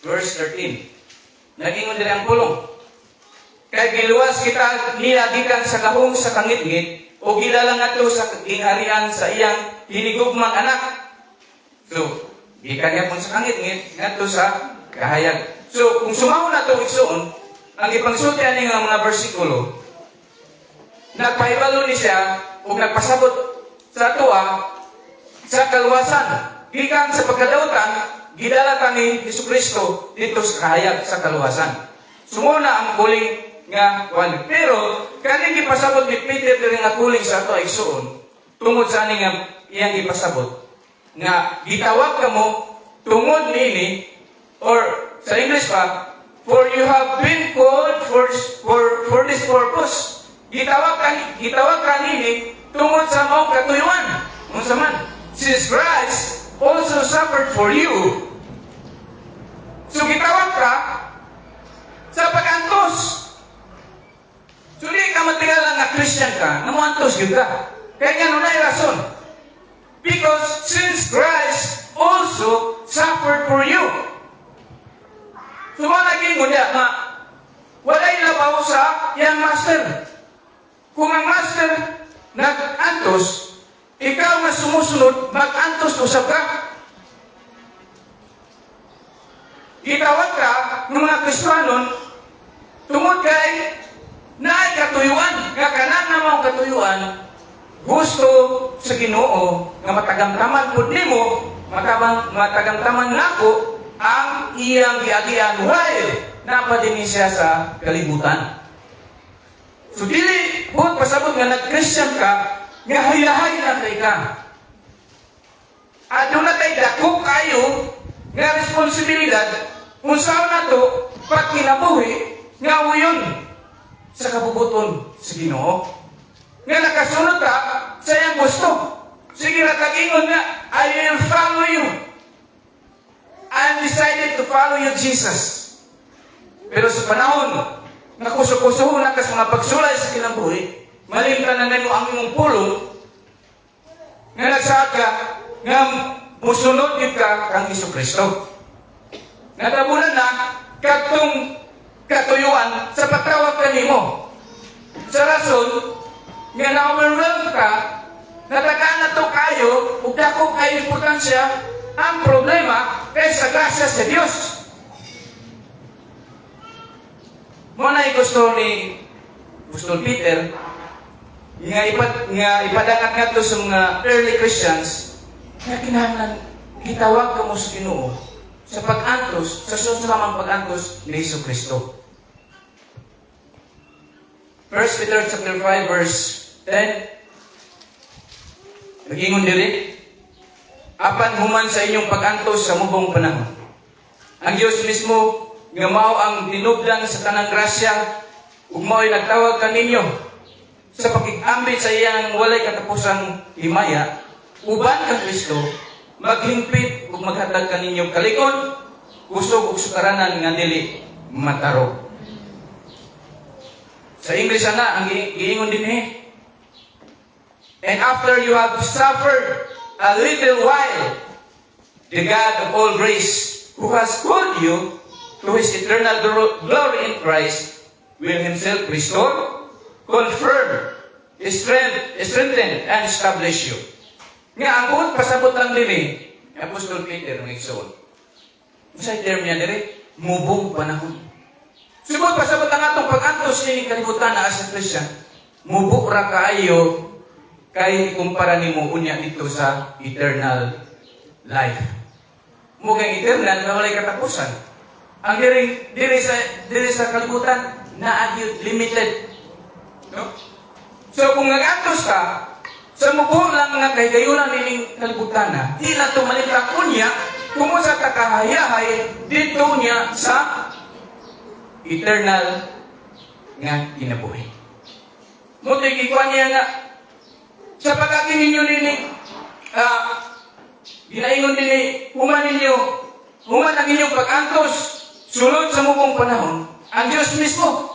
verse 13. Nag-ingon diri ang pulong. Kay giluwas kita niya gikan sa lahong sa kangitngit o gidala ngadto sa gingharian sa iyang hinigugmang anak. So, gikan niya pun sa kangitngit ngadto sa kahayag. So, kung sumaw na ito igsoon, ang ipangsulti ani nga mga bersikulo, nagpahibalo ni siya o nagpasabot sa tuwa sa kaluwasan. Gikan sa pagkadautan, gidala ta ni Jesucristo dito sa kahayag sa kaluwasan. Sumuna ang kuling nga wali. Pero, kaning gipasabot ni Peter diri nga kuling sa ato igsoon, tungod sa ani nga iyang gipasabot, nga gitawag kamo tungod nini, or sa English pa, for you have been called for this purpose. Gitawag ka nini tungod sa mong katuyuan. Unsa man? Since Christ also suffered for you. So gitawag ka sa pag-antos. So di ka matigalang nga Christian ka, nga mo-antos yun ka. Kaya nga nunay rason. Because since Christ also suffered for you. So mga naging ngunya nga, walay labaw sa iyang master. Kung ang master nag-antos, ikaw nga sumusunod, mag-antos usap ka. Gitawag ka ng mga Kristiyanon tungod kay naay katuyuan, nga kanan na mong katuyuan, gusto sa Ginoo nga matagamtaman pud nimo, matagamtaman nako ang iyang giagian while napadini siya sa kalibutan. So dili pud pasabot nga nag-Christian ka, nga hayahay na kay ka. At doon na tayo dako kayo nga responsibilidad kung saan na to pag kinabuhi nga uyon sa kabubuton sa Ginoo. Nga nakasunod ka sa iyang gusto. Sige na tag-ingon nga, I will follow you. I decided to follow you, Jesus. Pero sa panahon na kusukusuhon na kas mga pagsulay sa kinabuhi, malimtan na mo ang imong pulong, nga nagsaad ka, nga musunod yun ka kang Jesucristo. Natabunan na, katong katuyuan sa patawag ka nimo. Sa rason, nga na-overwhelm ka, natagaan na to kayo, ug dako kayo importansya, ang problema kay sa grasya sa Dios. Muna gusto ni Peter nga ipadangat nga to sa mga early Christians nga kinahanglan gitawag kamo sa Ginoo sa pag-antos, sa susunod pag-antos ni Jesucristo. 1 Peter chapter 5 verse 10, nagingon diri, apan human sa inyong pag-antos sa mubong panahon, ang Diyos mismo nga mao ang dinugdan sa tanang grasya ug mao'y nagtawag kaninyo sa pagig-ambit sa iyang walay katapusang himaya, uban kang Kristo, maghingpit ug maghatag kaninyo kalikon, kusog ug sukaranan nga dili mataro. Sa English ana ang giingon dinhi, and after you have suffered a little while, the God of all grace, who has called you to His eternal glory in Christ, will Himself restore, confirm, strengthen, and establish you. Nga ang buot pasabot lang din Apostol Peter ng igsoon. Sa term niya diri, mubong panahon. Subot pasabot ang atong pag-antos ni kalibutan na as a Christian, mubo ra kaayo kay kumpara nimo unya dito sa eternal life. Mugang eternal na walay katapusan. Ang diri sa kalibutan na agyud limited. No? So kung nag-antos ka, sa mubo lang nga kahigayunan nining kalibutan na, di na ito malitak unya, kung sa takahayahay, dito niya sa eternal nga kinabuhi. Mutig ikuan niya nga, sa pag-akin ninyo nining, ginaingon din human ang inyong pag-antos, sulod sa mubong panahon, ang Diyos mismo,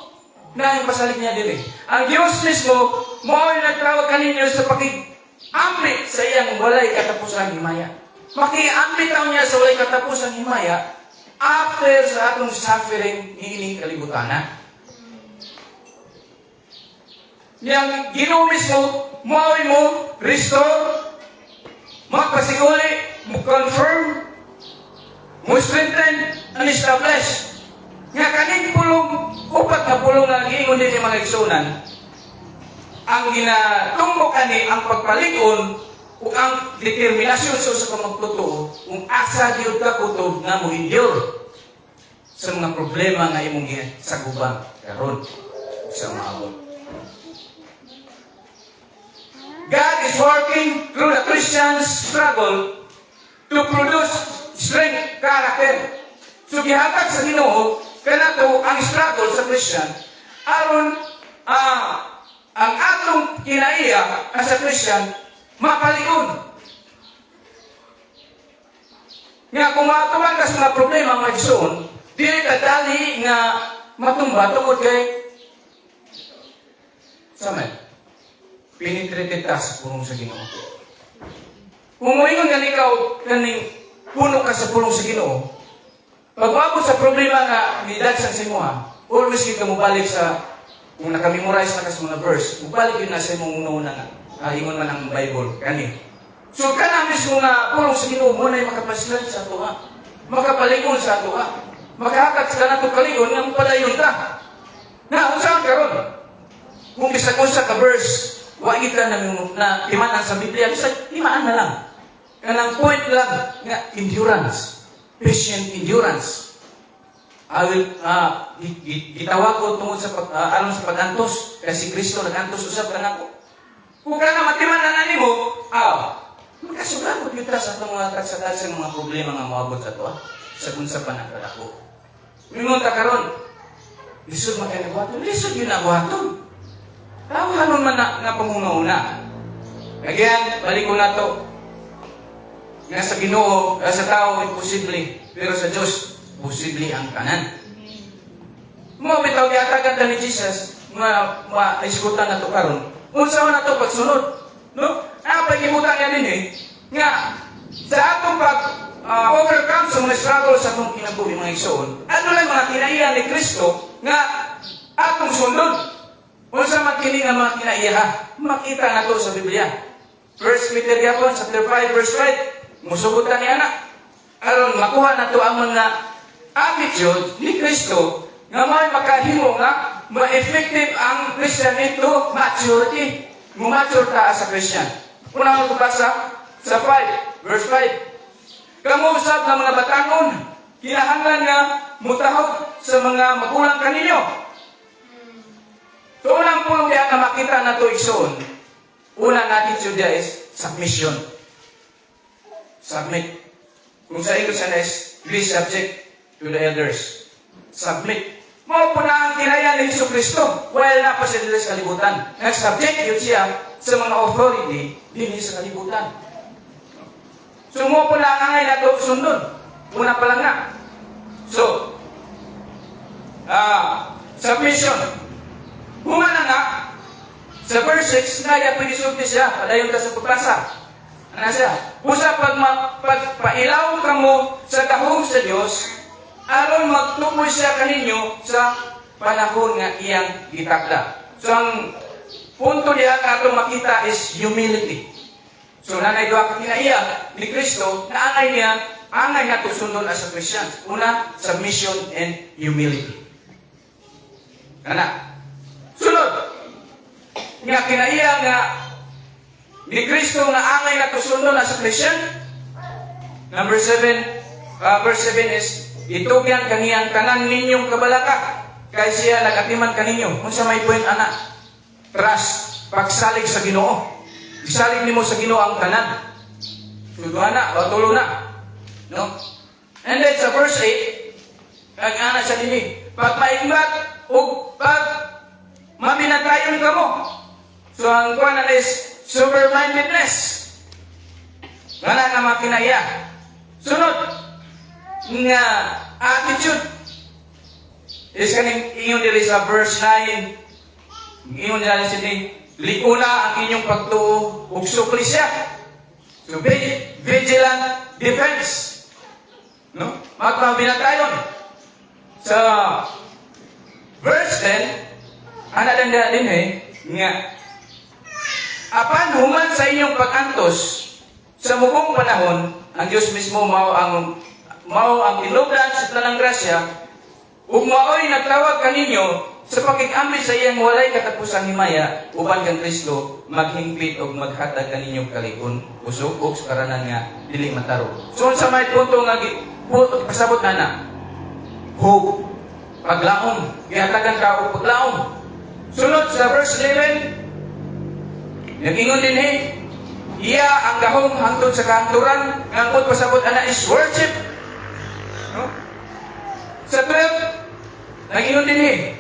na yung pasalig niya din ang Diyos mismo, mo'y nagtawag kaninyo sa pag-ambit sa iyang walay katapusang himaya. Maki-ambit niya sa walay katapusang himaya after sa atong suffering iining kalibutana. yang Ginoo mismo maway mo restore, magpasiguli, mo confirm, mo strengthen, and establish. Nga kaning pulong, upat na pulong na giingon din yung mga igsunan, ang ginatungmo kani ang pagpalikon o ang determinasyon sa kamagtotoo kung asa gyud ka kutob nga mo endure sa mga problema nga imong saguban karon sa maabot. God is working through the Christian's struggle to produce strength, character. So gihatag sa Ginoo kanato ang struggle sa Christian aron ang atong kinaiya as a Christian mapalikon. Nga kung matuman ka sa mga problema mga igsoon, dili ka dali nga matumba tungod kay samay penetrated ta sa pulong sa Ginoo. Kung moingon nga ikaw kaning puno ka sa pulong sa Ginoo, pag maabot sa problema nga nidagsan sa imo, always ka mobalik sa kung nakamemorize na ka sa mga verse, mobalik yun na sa imong una nga. Ingon man ang Bible kani. So kana mismo nga pulong sa Ginoo mo na makapaslan sa ato makapalingon sa ato makahakat sa nato kalingon nga padayon ta. Na unsa karon? Kung bisag unsa ka verse wa kita na timaan sa Biblia, bisag timaan na lang. Kanang point lang nga endurance, patient endurance. I will gitawag ko tungod sa aron sa pagantos kasi Kristo nagantos usab kanako. Kung kana matiman na nimo, magkasugat kita sa itong mga katsadasan mga problema nga moabot sa ito, sa kunsa pa nagkadako. Mingon ta karon, lisod makinagwaton, lisod yun nagwaton. Tawahanon man na panguna-una. Again, balik ko na to. Nga sa Ginoo, sa tao, imposible. Pero sa Diyos, posible ang kanan. Mga bitaw, yatagan ta ni Jesus, maiskutan na to karon. Unsa na to pagsunod, no? Pagibutan niya din nga sa atong overcome sa mga struggle sa atong kinabuhi mga igsoon. Ano lang mga kinaiya ni Kristo nga atong sundod. Unsa man kini nga mga kinaiya, makita na to sa Biblia. 1 Peter chapter 5 verse 5, musugutan ni anak. Aron makuha na to ang mga attitude ni Kristo nga may makahimo nga ma-effective ang Christian into maturity. Mumature ta as a Christian. Una ko basa sa 5, verse 5. Kamu usab ng mga batanon, kinahanglan nga mutahod sa mga magulang kaninyo. So unang pulong diya na makita na to igsoon. Unang attitude diya is submission. Submit. Kung sa English is be subject to the elders. Submit. Mao po na ang kinaya ni Hesus Kristo while napa siya dito sa kalibutan. Nag-subject yun siya sa mga authority din sa kalibutan. So mo po na ang angay na ito sundon. Una pa lang na. So, submission. Bunga na nga, sa verse 6, naya pag-isulti siya, padayon ka sa pagbasa. Ano siya? Busa pagpailaw ka mo sa tahong sa Diyos, aron magtukoy siya kaninyo sa panahon nga iyang gitakda. So ang punto niya nga itong makita is humility. So nanay doa ka kinaiya ni Kristo na angay nga tusundon as a Christian. Una, submission and humility. Kana. Sunod, nga kinaiya nga ni Kristo na angay nga tusundon as a Christian. Number 7, verse 7 is, itugyan kaniyang tanan ninyong kabalaka, kay siya nagatiman kaninyo. Kung sa may point, anak, trust, pagsalig sa Ginoo. Isalig nimo sa Ginoo ang tanan. Tuduhan na, o tulo na. No? And then sa verse 8, ang sa nini, pagpaingbat o pag maminatayon ka mo. So ang kuwanan is sober-mindedness. Wala na makinaya. Sunod, nga attitude is kaning ingon diri sa verse 9. Ingon nila sini, likuna ang inyong pagtuo ug sukli siya. So vigilant defense. No? Magpabinatayon. Sa verse 10, ana din nga apan human sa inyong pag-antos, sa mugong panahon, ang Diyos mismo mao ang tinubdan sa tanang grasya, ug mao'y nagtawag kaninyo sa pakig-ambit sa iyang walay katapusang himaya, uban kang Kristo, maghingpit o maghatag kaninyong kalikon, usog o karanan nga, dili mataro. So, sa may punto nga, pasabot na hope, paglaom, gihatagan ka o paglaom. Sunod sa verse 11, nag-ingon din iya ang gahom hangtod sa kahanturan, ngangkot pasabot ana is worship. No? Sa 12, nag-ingon din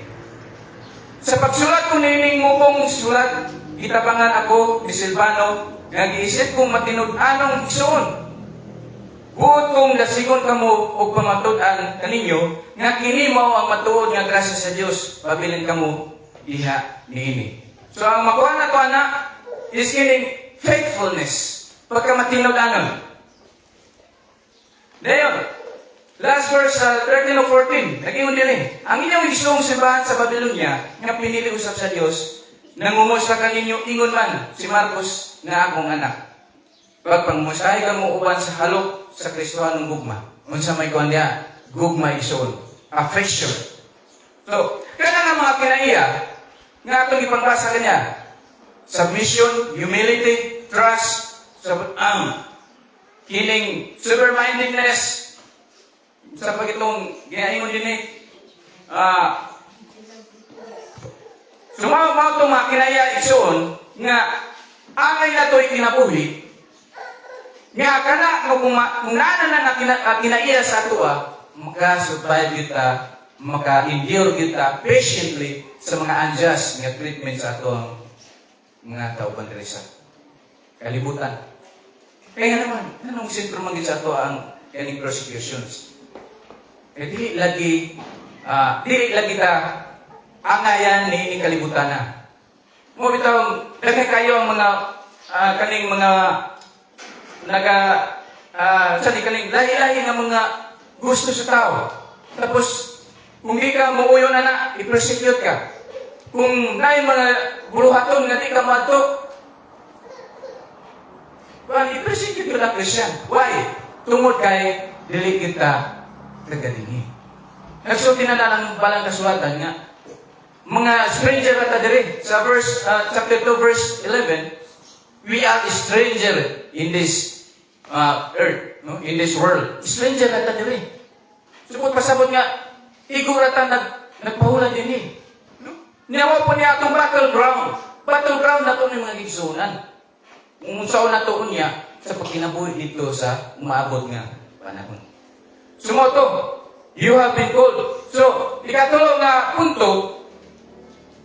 sa pagsulat ko nining mupong sulat, gitabangan ako ni Silvano, nga giisip kong matinud-anong igsoon. Buot kong lasigon kamo og pamatud-an kaninyo, nga kini mao ang matuod nga grasya sa Dios, pabilin kamo diha niini. So ang makuha na to ana is kining faithfulness, pagka matinud-anon. Dayon, last verse 13 o 14, nag-ingon din ang inyong igsoong simbahan sa Babylonia, nga pinili usap sa Dios, nangumusta kaninyo ingon man si Marcos nga akong anak. Pagpangmustahi ka mo uban sa halok sa Kristohanong gugma. Unsa may kuan dia, gugma igsoon, affection. So, kana nga mga kinaiya, nga atong ipangbasa kanya, submission, humility, trust, kining sober-mindedness, sa pagitong ginaingon din sumama itong mga kinaya igsoon nga angay na ito'y kinabuhi nga kana kung nana na kinaiya sa ato maka-survive kita, maka-endure kita patiently sa mga unjust nga treatment sa ato mga tauban diri sa kalibutan. Kaya naman, anong sentro maging sa ato ang kaning persecutions? Dili lagi ta angayan ni kalibutan na. Mo bitaw daghan kayo ang mga kaning mga kaning lahi-lahi nga mga gusto sa tao. Tapos kung di ka muuyo na i-persecute ka. Kung naay mga buluhaton nga di ka madto, i-persecute ka na Christian. Why? Tungod kay dili kita kagalingi. Nagsulti na ng balang kasulatan nga, mga stranger at diri. Sa verse, chapter 2, verse 11, we are stranger in this earth, no? In this world. Stranger at diri. Supot pasabot nga, iguratan nagpahulan din no? Niyawa po niya itong battleground. Battleground na ito ng mga gigsunan. Kung saan na ito niya, sa pagkinabuhi dito sa umaabot nga panahon. Sumoto, you have been called. So, ikatulong nga punto,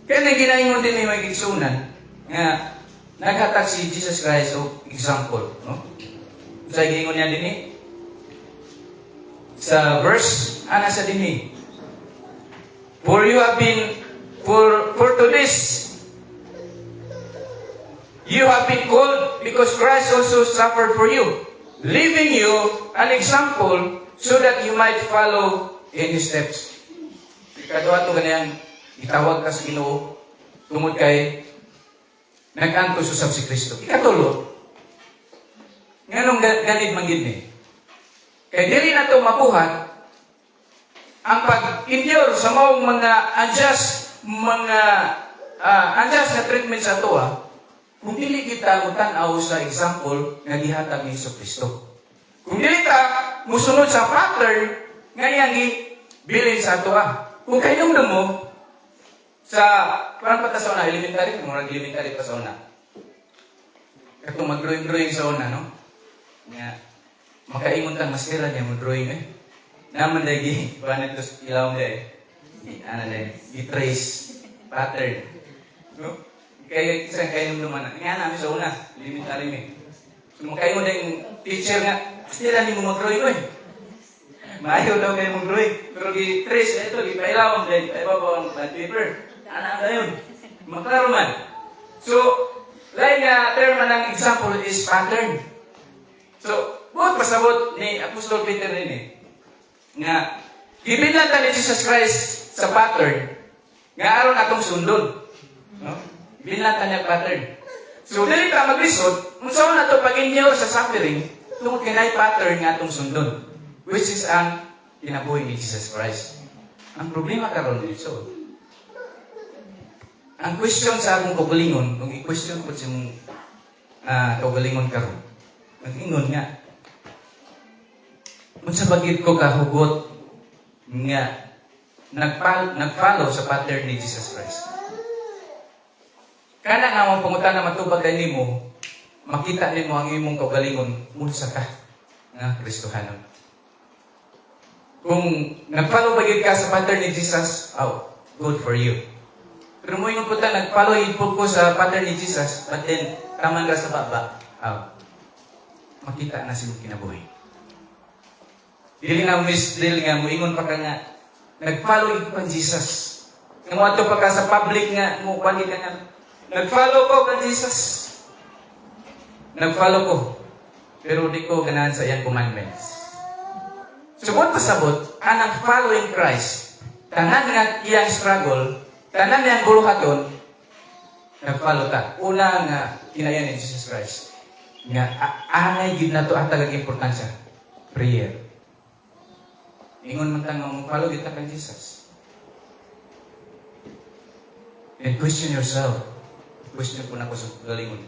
kaya nang ginaingon din yung magigsunan, nga naghatag si Jesus Christ o example. No? Sa gingon niya din sa verse, sa din for you have been, for to this, you have been called because Christ also suffered for you, leaving you an example so that you might follow in His steps. Ikaduha ito ganyan, itawag ka sa Ginoo, tungod kay nag-antos usab si Kristo. Ikatulo, nganong ganid manggid ni? Kay dili na ito mabuhat ang pag-endure sa maong mga unjust na treatment sa ito, kung dili kita mutanaw sa example nga gihatag ni Kristo. Kung dili ta musunod sa pattern nga iyang gibilin sa ato. Kung kainumdum mo sa parang pata sa una, elementary pa sa una. Katong mag-drawing sa una, no? Nga makaingon tang masira niya mo drawing naman lagi banat tos ilaw niya i-trace pattern. No? Kaya isang kainumdum man. Nga namin sa una, elementary mi. So makaingon din teacher nga, masira ni mo mag-drawing maayaw daw kayo mag-drawing. Pero i-trace, ito, ipailawan din, ipabaw ang paper. Ano yun? Maklaro man. So, lain nga term ng example is pattern. So, buot pasabot ni Apostol Peter rin nga, ibinlatan ni Jesus Christ sa pattern, nga aron atong sundon. No? Ibinlatan niya pattern. So, dili ka maglisod, unsa na to pag-endure sa suffering, tungod kay nay pattern nga atong sundon, which is ang kinabuhi ni Jesus Christ. Ang problema karon lisod. Ang question sa akong kaugalingon, kung i-question ko sa mong kaugalingon karon, mag-ingon nga, unsa bagid ko kahugot nga nag-follow sa pattern ni Jesus Christ. Kana nga mong pangutana matubag kay nimo, makita nimo ang imong kaugalingon unsa ka nga Kristohanon. Kung nag-follow bagid ka sa pattern ni Jesus, good for you. Pero mo yung puta, nag-follow ipod ko sa pattern ni Jesus, but then, taman ka sa baba, makita na si mong kinabuhi. Dili nga mo ingon pa ka nga, nag-follow ipod ka Jesus. Nga mo ato pa ka sa public nga, mo pali ka nga, nag-follow ko ka Jesus. Nag-follow ko, pero di ko ganahan sa iyang commandments. Subot pasabot, anang following Christ, tanan nga iyang struggle, tanan niyang buluhaton, nag-follow ta. Una nga, kinayan ni Jesus Christ. Nga, angay gid na to ang tagag-importansya. Prayer. Ingon man tang mag-follow kita kay Jesus. And question yourself. Question ko na ko sa galingon.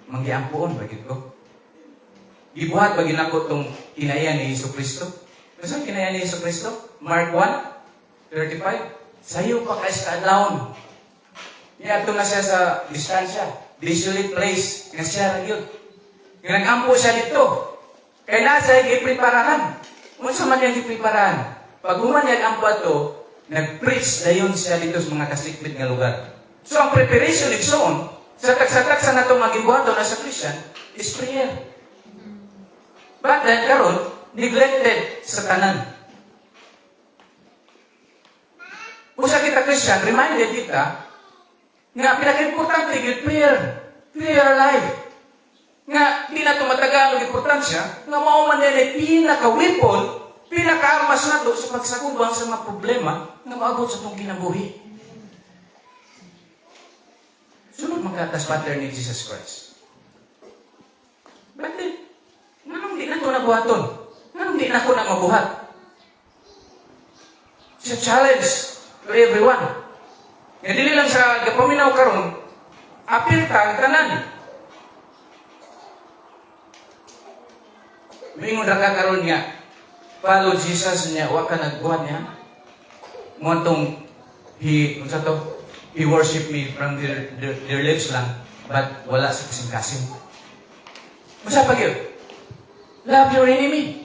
Manggiampuon, bagit ko. Gibuhat bagin ako itong kinayan ni Yesu Cristo. Kasi kinayan ni Yesu Cristo? Mark 1:35. Sayo pa kayo sa adlaon. Iyato na siya sa distansya. Desolate place. Nga siya rin yun. Nag-ampo siya dito. Kaya nasa ipreparahan. Unsa man yung ipreparahan. Pag human nag-ampo ito, nag-preach dayon siya dito sa mga kasikbit nga lugar. So ang preparation ni Son, sa tagsa-tagsa na itong maging na sa Christian, is prayer. But then, karon, neglected sa tanan. Kung sa kita Christian, reminded kita, nga pinaka-importante yung prayer life. Nga, di na tumatagal ang importansya, nga mauman yan ay pinaka-weapon, pinaka-armas na to sa pagsakubang sa mga problema na maabot sa itong kinabuhi. Sunod magkatas pattern ni Jesus Christ. But then, nganong di na ito nabuhaton? Nganong di na ako na mabuhat? It's a challenge to everyone. Nga dili lang sa gapaminaw karon, apil ta tanan. Mingon ra ka karon nga, follow Jesus niya, wa ka nagbuhat niya. Mo tong he worship me from their lips lang, but wala sa kasing-kasing. Masa pag yun? Love your enemy.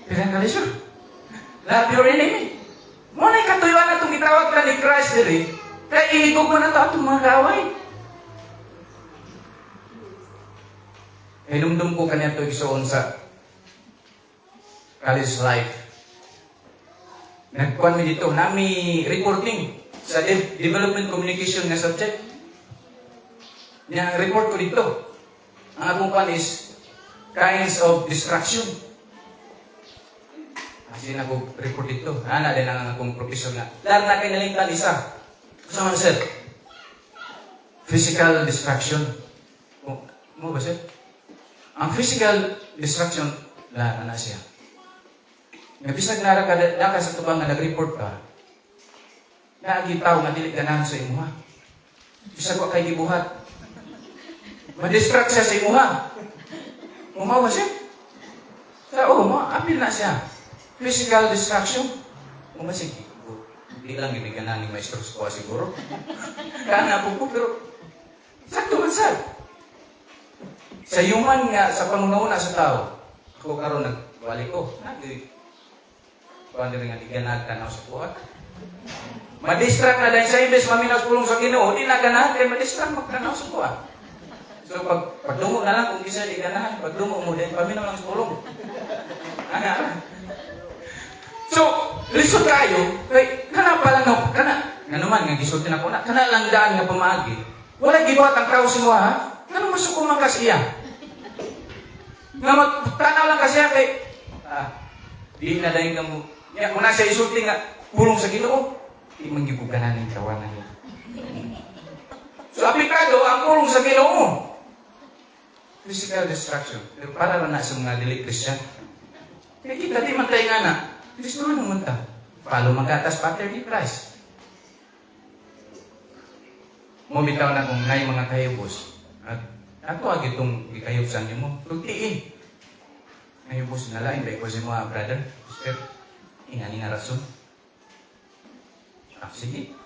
Pirang kalisyon. Love your enemy. Muna katuyuan na itong gitawag ka ni Christ diri, kaya ihigog mo na ito atong mga kaaway. Hinumdum ko kanya ito igsoon sa college life. Nagkuhan mi dito, nami reporting sa development communication na subject. Yang report ko dito, ang akong kuhan is kinds of distraction. Kasi nag-report dito. Ana din ang akong professor nga. Dar na kayo nalingtan isa. Kasama na sir. Physical distraction. Mo ba sir? Ang physical distraction, na siya. Nabisag na ka sa tubang nga nag-report ka. Naagitaw nga dili ganahan sa imuha. Bisag wa kay gibuhat. Ma-distract siya sa imuha. Umawa siya. Apil na siya. Physical distraction. Sige. Hindi lang ibigyan ni maestro sa kuha siguro. Kaya po, pero sakto man sad. Sa human nga, sa pangunauna sa tao, ako karon nagbalik ko. Kuha nila nga iganag tanaw sa kuha. Ma-distract na dahil sa imbes maminaw sa pulong sa Ginoo, di na ganahan kaya ma-distract magtanaw sa kuha. So pagdungo na lang kung isa di ganahan, pagdungo mo din, paminaw lang sa pulong. So, lisod kayo, kay kana pa lang nga naman nga gisulti na ko na, kana lang daan nga pamaagi. Wala gibuhat ang tao si Noah, ha? Nga masukuman ka siya. Nga magtanaw lang ka siya kay, di na dahil ka mo, kung nasa isulti nga, pulong sa Ginoo, di man gibuganan ng kawanan niya. So, apil pekado ang pulong sa Ginoo. Physical destruction. Pero para na sa mga dili Christian. Kaya kita di man tayo nga na. Kristo naman ta. Palo magatas pattern ni Christ. Mumitaw na kung ngay mga kayubos. At ako ag itong ikayubsan niyo mo. Tugtiin. Kayubos na lain. Baik po si mga brother. Sister. Ingani nga rason. Sige.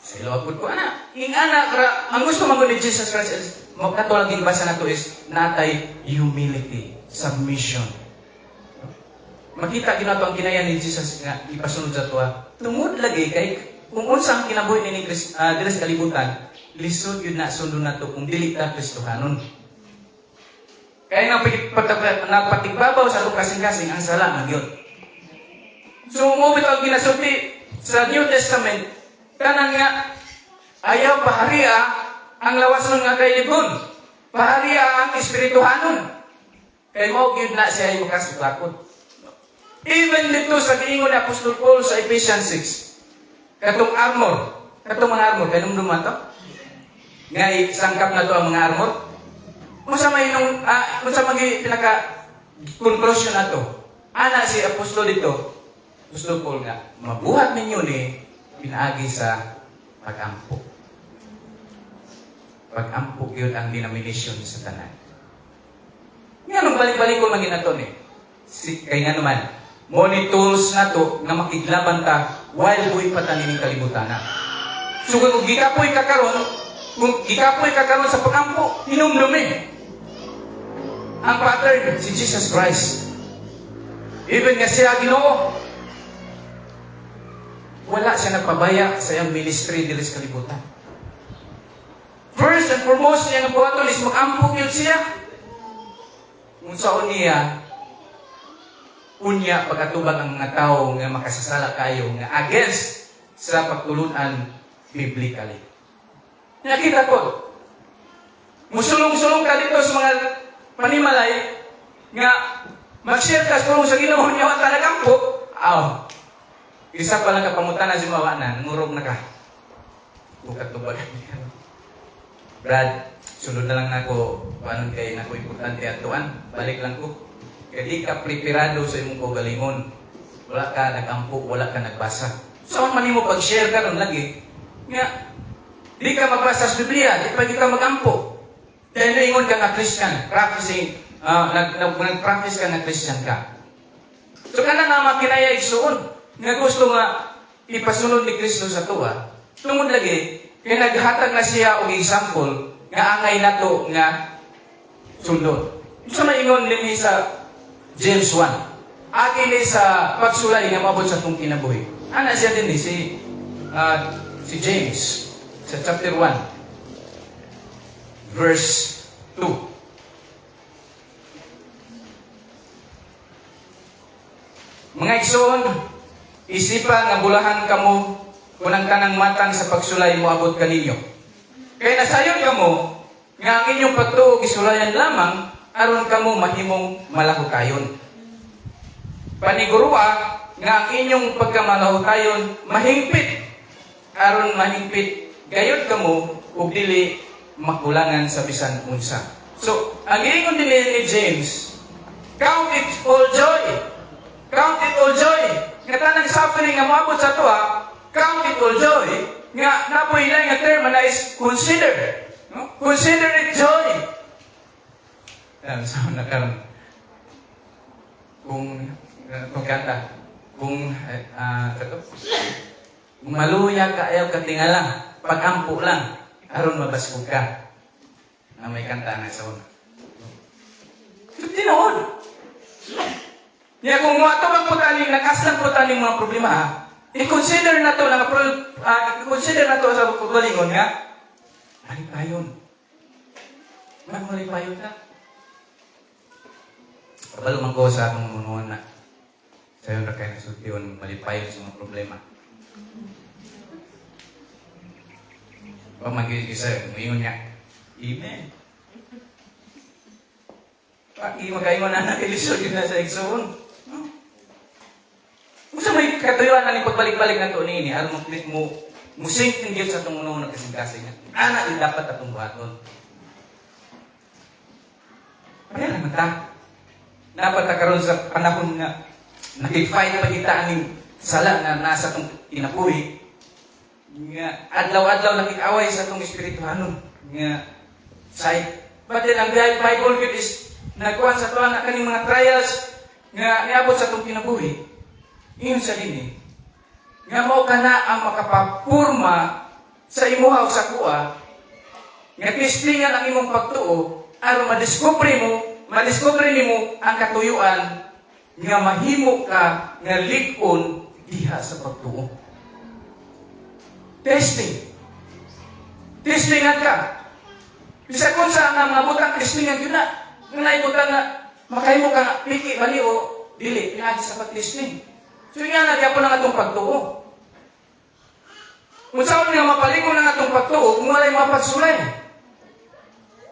Sa ilawag ko, anak. Ingana. Ang gusto mag ni Jesus Christ is, magkatulang ginbasa na to is, natay humility, submission. Makita ginato ang kinaya ni Jesus nga ipasunod sa tuwa. Tungod lagi kay kung unsa ang kinabuhi ni Kristo diri sa kalibutan, lisod yun na sundo na to kung dili ta Kristohanon. Kaya nagpatigbabaw sa itong kasing-kasing ang sala ng yun. So, mo bitaw ang ginasulti sa New Testament, kanang nga ayaw paharia ang lawas ng nga kailibon. Paharia ang espirituhanon. Kaya mo gyud na siya yung makasuklakot. Even dito sa giingon ni Apostol Paul sa Ephesians 6, katong mga armor, kanong duman to? Nga sangkap na to ang mga armor. Unsa may pinaka-conclusion na to? Ana si Apostol dito, Apostol Paul nga, mabuhat ninyo ni pinaagi sa pag-ampo. Pag-ampo yun ang denomination sa tanan. Nga nung balik-balik ko maging nato ni. Kaya nga naman, money tools na to na makiglaban ta while buhay pa tanining kalibutan na. So kung gikapoy kakaroon sa pag-ampo, hinumdumi. Ang pattern, si Jesus Christ. Even nga siya Ginoo, wala siya nagpabaya sa iyang ministry dili sa kalibutan. First and foremost, niya nga buhaton is mag-ampo yun siya. Kung saan niya, unya pag-atubang ang mga tao nga makasasala kayo nga against sa pagtulunan biblically. Nakita ko, musulong-sulong ka dito sa mga panimalay nga mag-share ka sa Ginoo niya at talagang po, isa pa lang kapamutan na si mawanan, ngurog na ka. Bukat to ba? Brad, sunod na lang ako, paano kayo na ko importante atuan, balik lang ko. Kaya di ka preparado sa imong kaugalingon. Wala ka nag-ampo, wala ka nagbasa. Saan man mo pag-share ka nun lagi? Nga, di ka magbasa sa Biblia, di pa di ka mag-ampo. Dahil naingon ka nga Christian, practicing, nag-practice ka nga Christian ka. So ka na nga makinaya isuon, nga gusto nga ipasunod ni Kristo sa tuwa. Tungod lagi, kaya naghatag na siya og example, nga angay na to nga sundot. Sa maingon din sa James 1. Akin ni sa pagsulay nga mabot sa itong kinabuhi. Ana siya din si James sa chapter 1 verse 2. Mga igsoon, isipa nga bulahan kamo kunang kanang matang sa pagsulay mo abot kaninyo. Kaya nasayon kamo nga ang inyong pagtuog isulayan lamang aron kamo mahimong malahutayon. Panigurua nga ang inyong pagkamalahutayon mahingpit aron mahingpit gayud kamo ug dili makulangan sa bisan unsa. So, ang giingon din ni James, count it all joy. Count it all joy. Nga tanang suffering nga moabot sa tuwa, count it all joy. Nga napoy na nga term na is consider. No? Consider it joy. So, nakaroon. Kung kanta, kung maluya ka, ayaw ka tingala, pag-ampo lang, aron mabasbog ka. Na may kanta na sa una. So, tinoon. Kaya kung matawag po tayo, nakaslang po tayo mga problema, i-consider na to, i-consider na to sa pagbalingon nga, malipayon. Malipayon ka. Kabalo man ko sa atong munuan na sayo na kayo nasultiyon malipayon sa mga problema. Pag mag-isa, umingon niya, Amen. Magkaingon na nakilisod yun na sa igsoon. Kung sa may katuyuan na ni pagbalik-balik na ito nini, alam mo musing gyud sa atong unong kasing-kasing. Ana din dapat atong buhaton. Kaya naman ta. Dapat ta karon sa panahon nga nakik-fight pa kita aning sala na nasa atong kinabuhi. Nga adlaw-adlaw nakik-away sa atong espirituhanon. Nga side. But then ang Bible gud is nagkuhan sa tuwa na kaning mga trials nga niabot sa atong kinabuhi. Iyon sa dinhi. Nga mao kana ang makapapurma sa imuha o sa kuha nga testingan ang imong pagtuo aron madiskubre nimo ang katuyuan nga mahimo ka nga lig-on diha sa pagtuo. Testingan ka. Bisa kung sa nga mga butang testingan yun na. Nga naibutang na makahimo ka nga piki, bali o dili, pinagi sa pag-testing. So yan na po ng atong pagtuo. Kung saan nga mapalingon ng atong pagtuo, kung wala'y mapagsulay.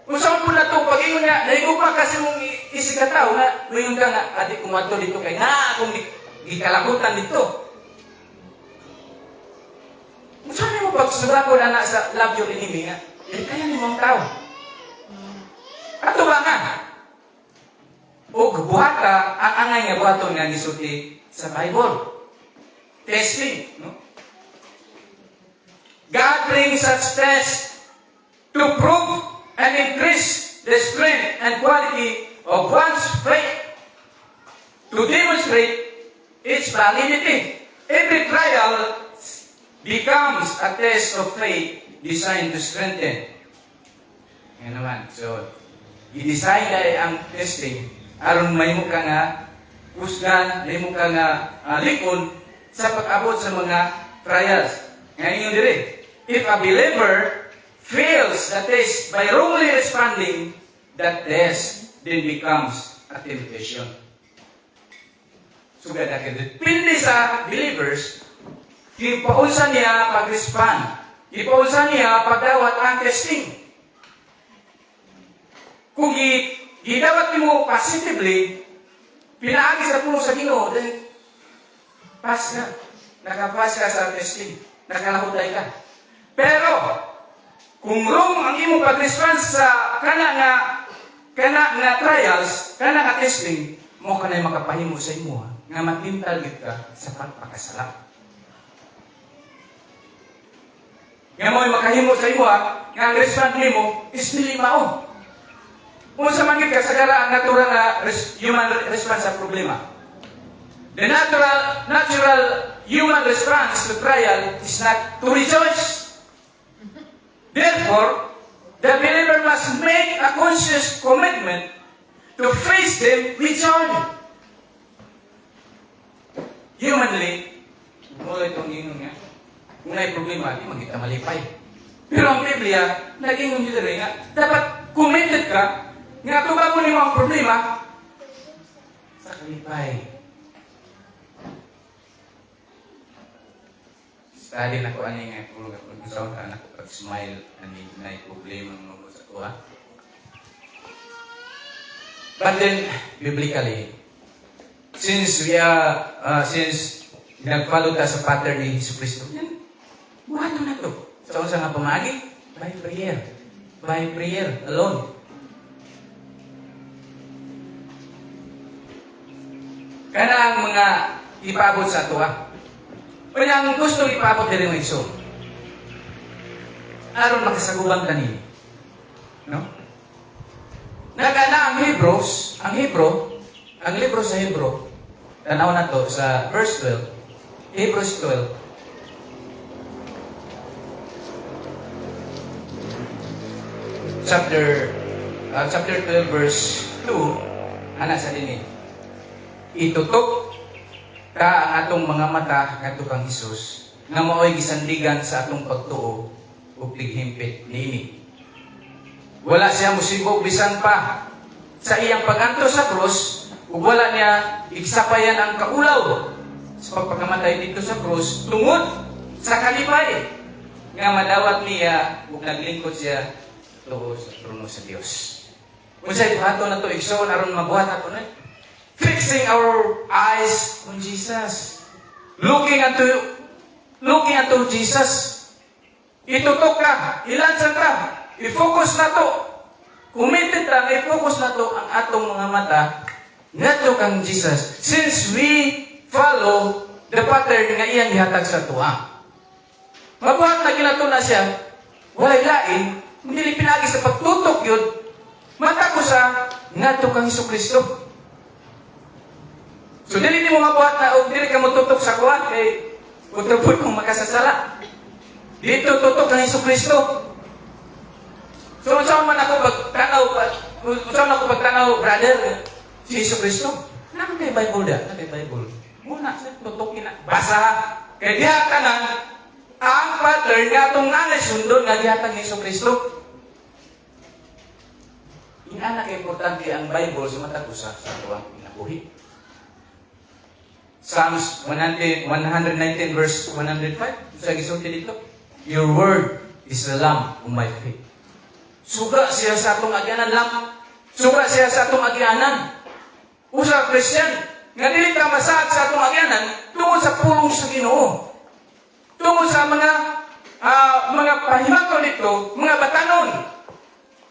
Kung saan po na ito, pag-ingon nga, naigo pa kasi mong isikataw nga, mayon ka nga, adik kumato dito kay na akong gikalakutan dito. Kung saan mo pagsulako na sa love your enemy nga, kaya ni mong tao. Ato ba nga? O buhata, ang angay nga buhaton nga gisulti sa Bible. Testing, no? God brings such tests to prove and increase the strength and quality of one's faith, to demonstrate its validity. Every trial becomes a test of faith designed to strengthen. Yan naman. So, i-design ay ang testing aron mahimo ka nga kusgan, mahimo ka nga likon sa pag-abot sa mga trials. Ngayon dire, if a believer fails the test by wrongly responding, that test then becomes a temptation. So, depende sa believers, ipaunsa niya pag-respond. Ipaunsa niya pagdawat ang testing. Kung gidawat mo positively, pinaagi sa puno sa Ginoo, then pass ka. Nakapass ka sa testing. Nakalahutay ka. Pero, kung wrong ang imong pag-response sa kana nga trials, kana nga testing, mo ka na makapahimo sa imo nga matintal gid ka sa pagpakasala. Nga mo'y makahimo sa imo nga ang response nimo is dili mao. Kung sa manggit ka sa gara ang natural na human response sa problema. The natural human response to trial is not to rejoice. Therefore, the believer must make a conscious commitment to face them with joy. Humanly, mula itong ingon nga, kung may problema, di magkita malipay. Pero ang Biblia, nag-ingon nyo rin nga, dapat committed ka nga tuba mo ni mga problema sa kalipay. Study na ko ani nga kung gusto ka anak ko pag-smile ani na problema mo sa kuha. But then biblically, since nag-follow ta sa pattern ni Jesucristo, yan, buhato na to. Sa unsa nga pamagi? By prayer. By prayer alone. Kana ang mga ipabot sa tuwa. Kaya ang gusto ipabot din ng iso. Aron makasagubang kanini. No? Nagana ang libro sa Hebro, tanaw na to sa verse 12, Hebrews 12. Chapter 12 verse 2, ana sa dinhi. Itutok ka ang atong mga mata ngadto kang Hesus nga mao'y gisandigan sa atong pagtuo ug tighimpit niini. Wala siya musibog bisan pa sa iyang paganto sa krus ug wala niya igsapayan ang kaulaw sa pagpakamatay dito sa krus tungod sa kalipay nga madawat niya ug naglingkod siya tuo sa trono sa Dios. Unsay buhato na to igsoon aron mabuhat ato na? Fixing our eyes on Jesus. Looking unto Jesus. Itutok ka, ilansan ka, i-focus na to. Committed lang, i-focus na to ang atong mga mata ngadto kang Jesus. Since we follow the pattern nga iyang gihatag sa tuwa. Mabuhat na ginato na siya, walay lain, hindi pinagi sa pagtutok yun, mata ko sa ngadto kang Jesucristo. So dili mo mabuhat na o dili ka mo tutok sa kuwan kay utapod kung makasasala. Dito tutok ng Jesucristo. So saan man ako pagtanaw, brother, si Jesucristo. Nang kay Bible da, nang kay Bible. Muna sa tutok ina basa kay diha tanan ang pattern nga itong nanay sundon nga gihatag ni Jesucristo. Ingana kay importante ang Bible sa mata ko sa tuwang pinabuhi. Psalms 119 verse 105. Sa gisulti dito, your word is a lamp on my feet. Suga siya sa atong agyanan lamp. Suga siya sa atong agyanan. Usa Christian, nga dili ka masaad sa atong agyanan tungod sa pulong sa Ginoo. Tungod sa mga pahimato dito, mga batanon.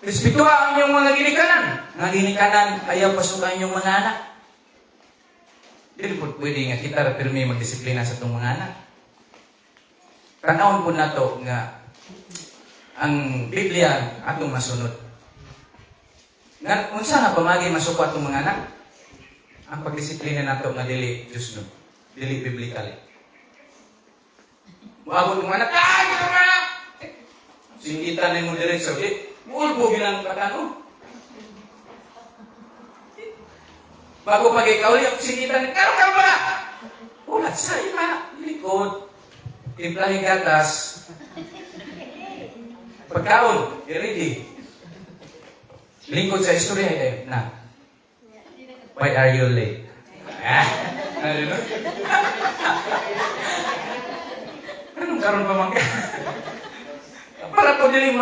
Respetuha ang inyong mga ginikanan. Nga ginikanan, ayaw pasukan inyong mga anak. Dili po pwede nga kita pirmi magdisiplina sa itong mga anak. Tanawon po na to nga ang Biblia atong masunod. Nga, unsa nga pamagi masuko atong mga anak? Ang pagdisiplina nato nga dili Diyos no. Dili biblical. Muabot ng anak, ito nga! Singitan na mo diretso, ulbo bilang katano. Bago pag-ikauli, singitan, karo ba? Ulat sa ima, likod. Timplahin gatas. Pagkaon, ready. Lingkod sa istorya, na. Why are you late? Ano? Anong karon pa mangga? Para po dili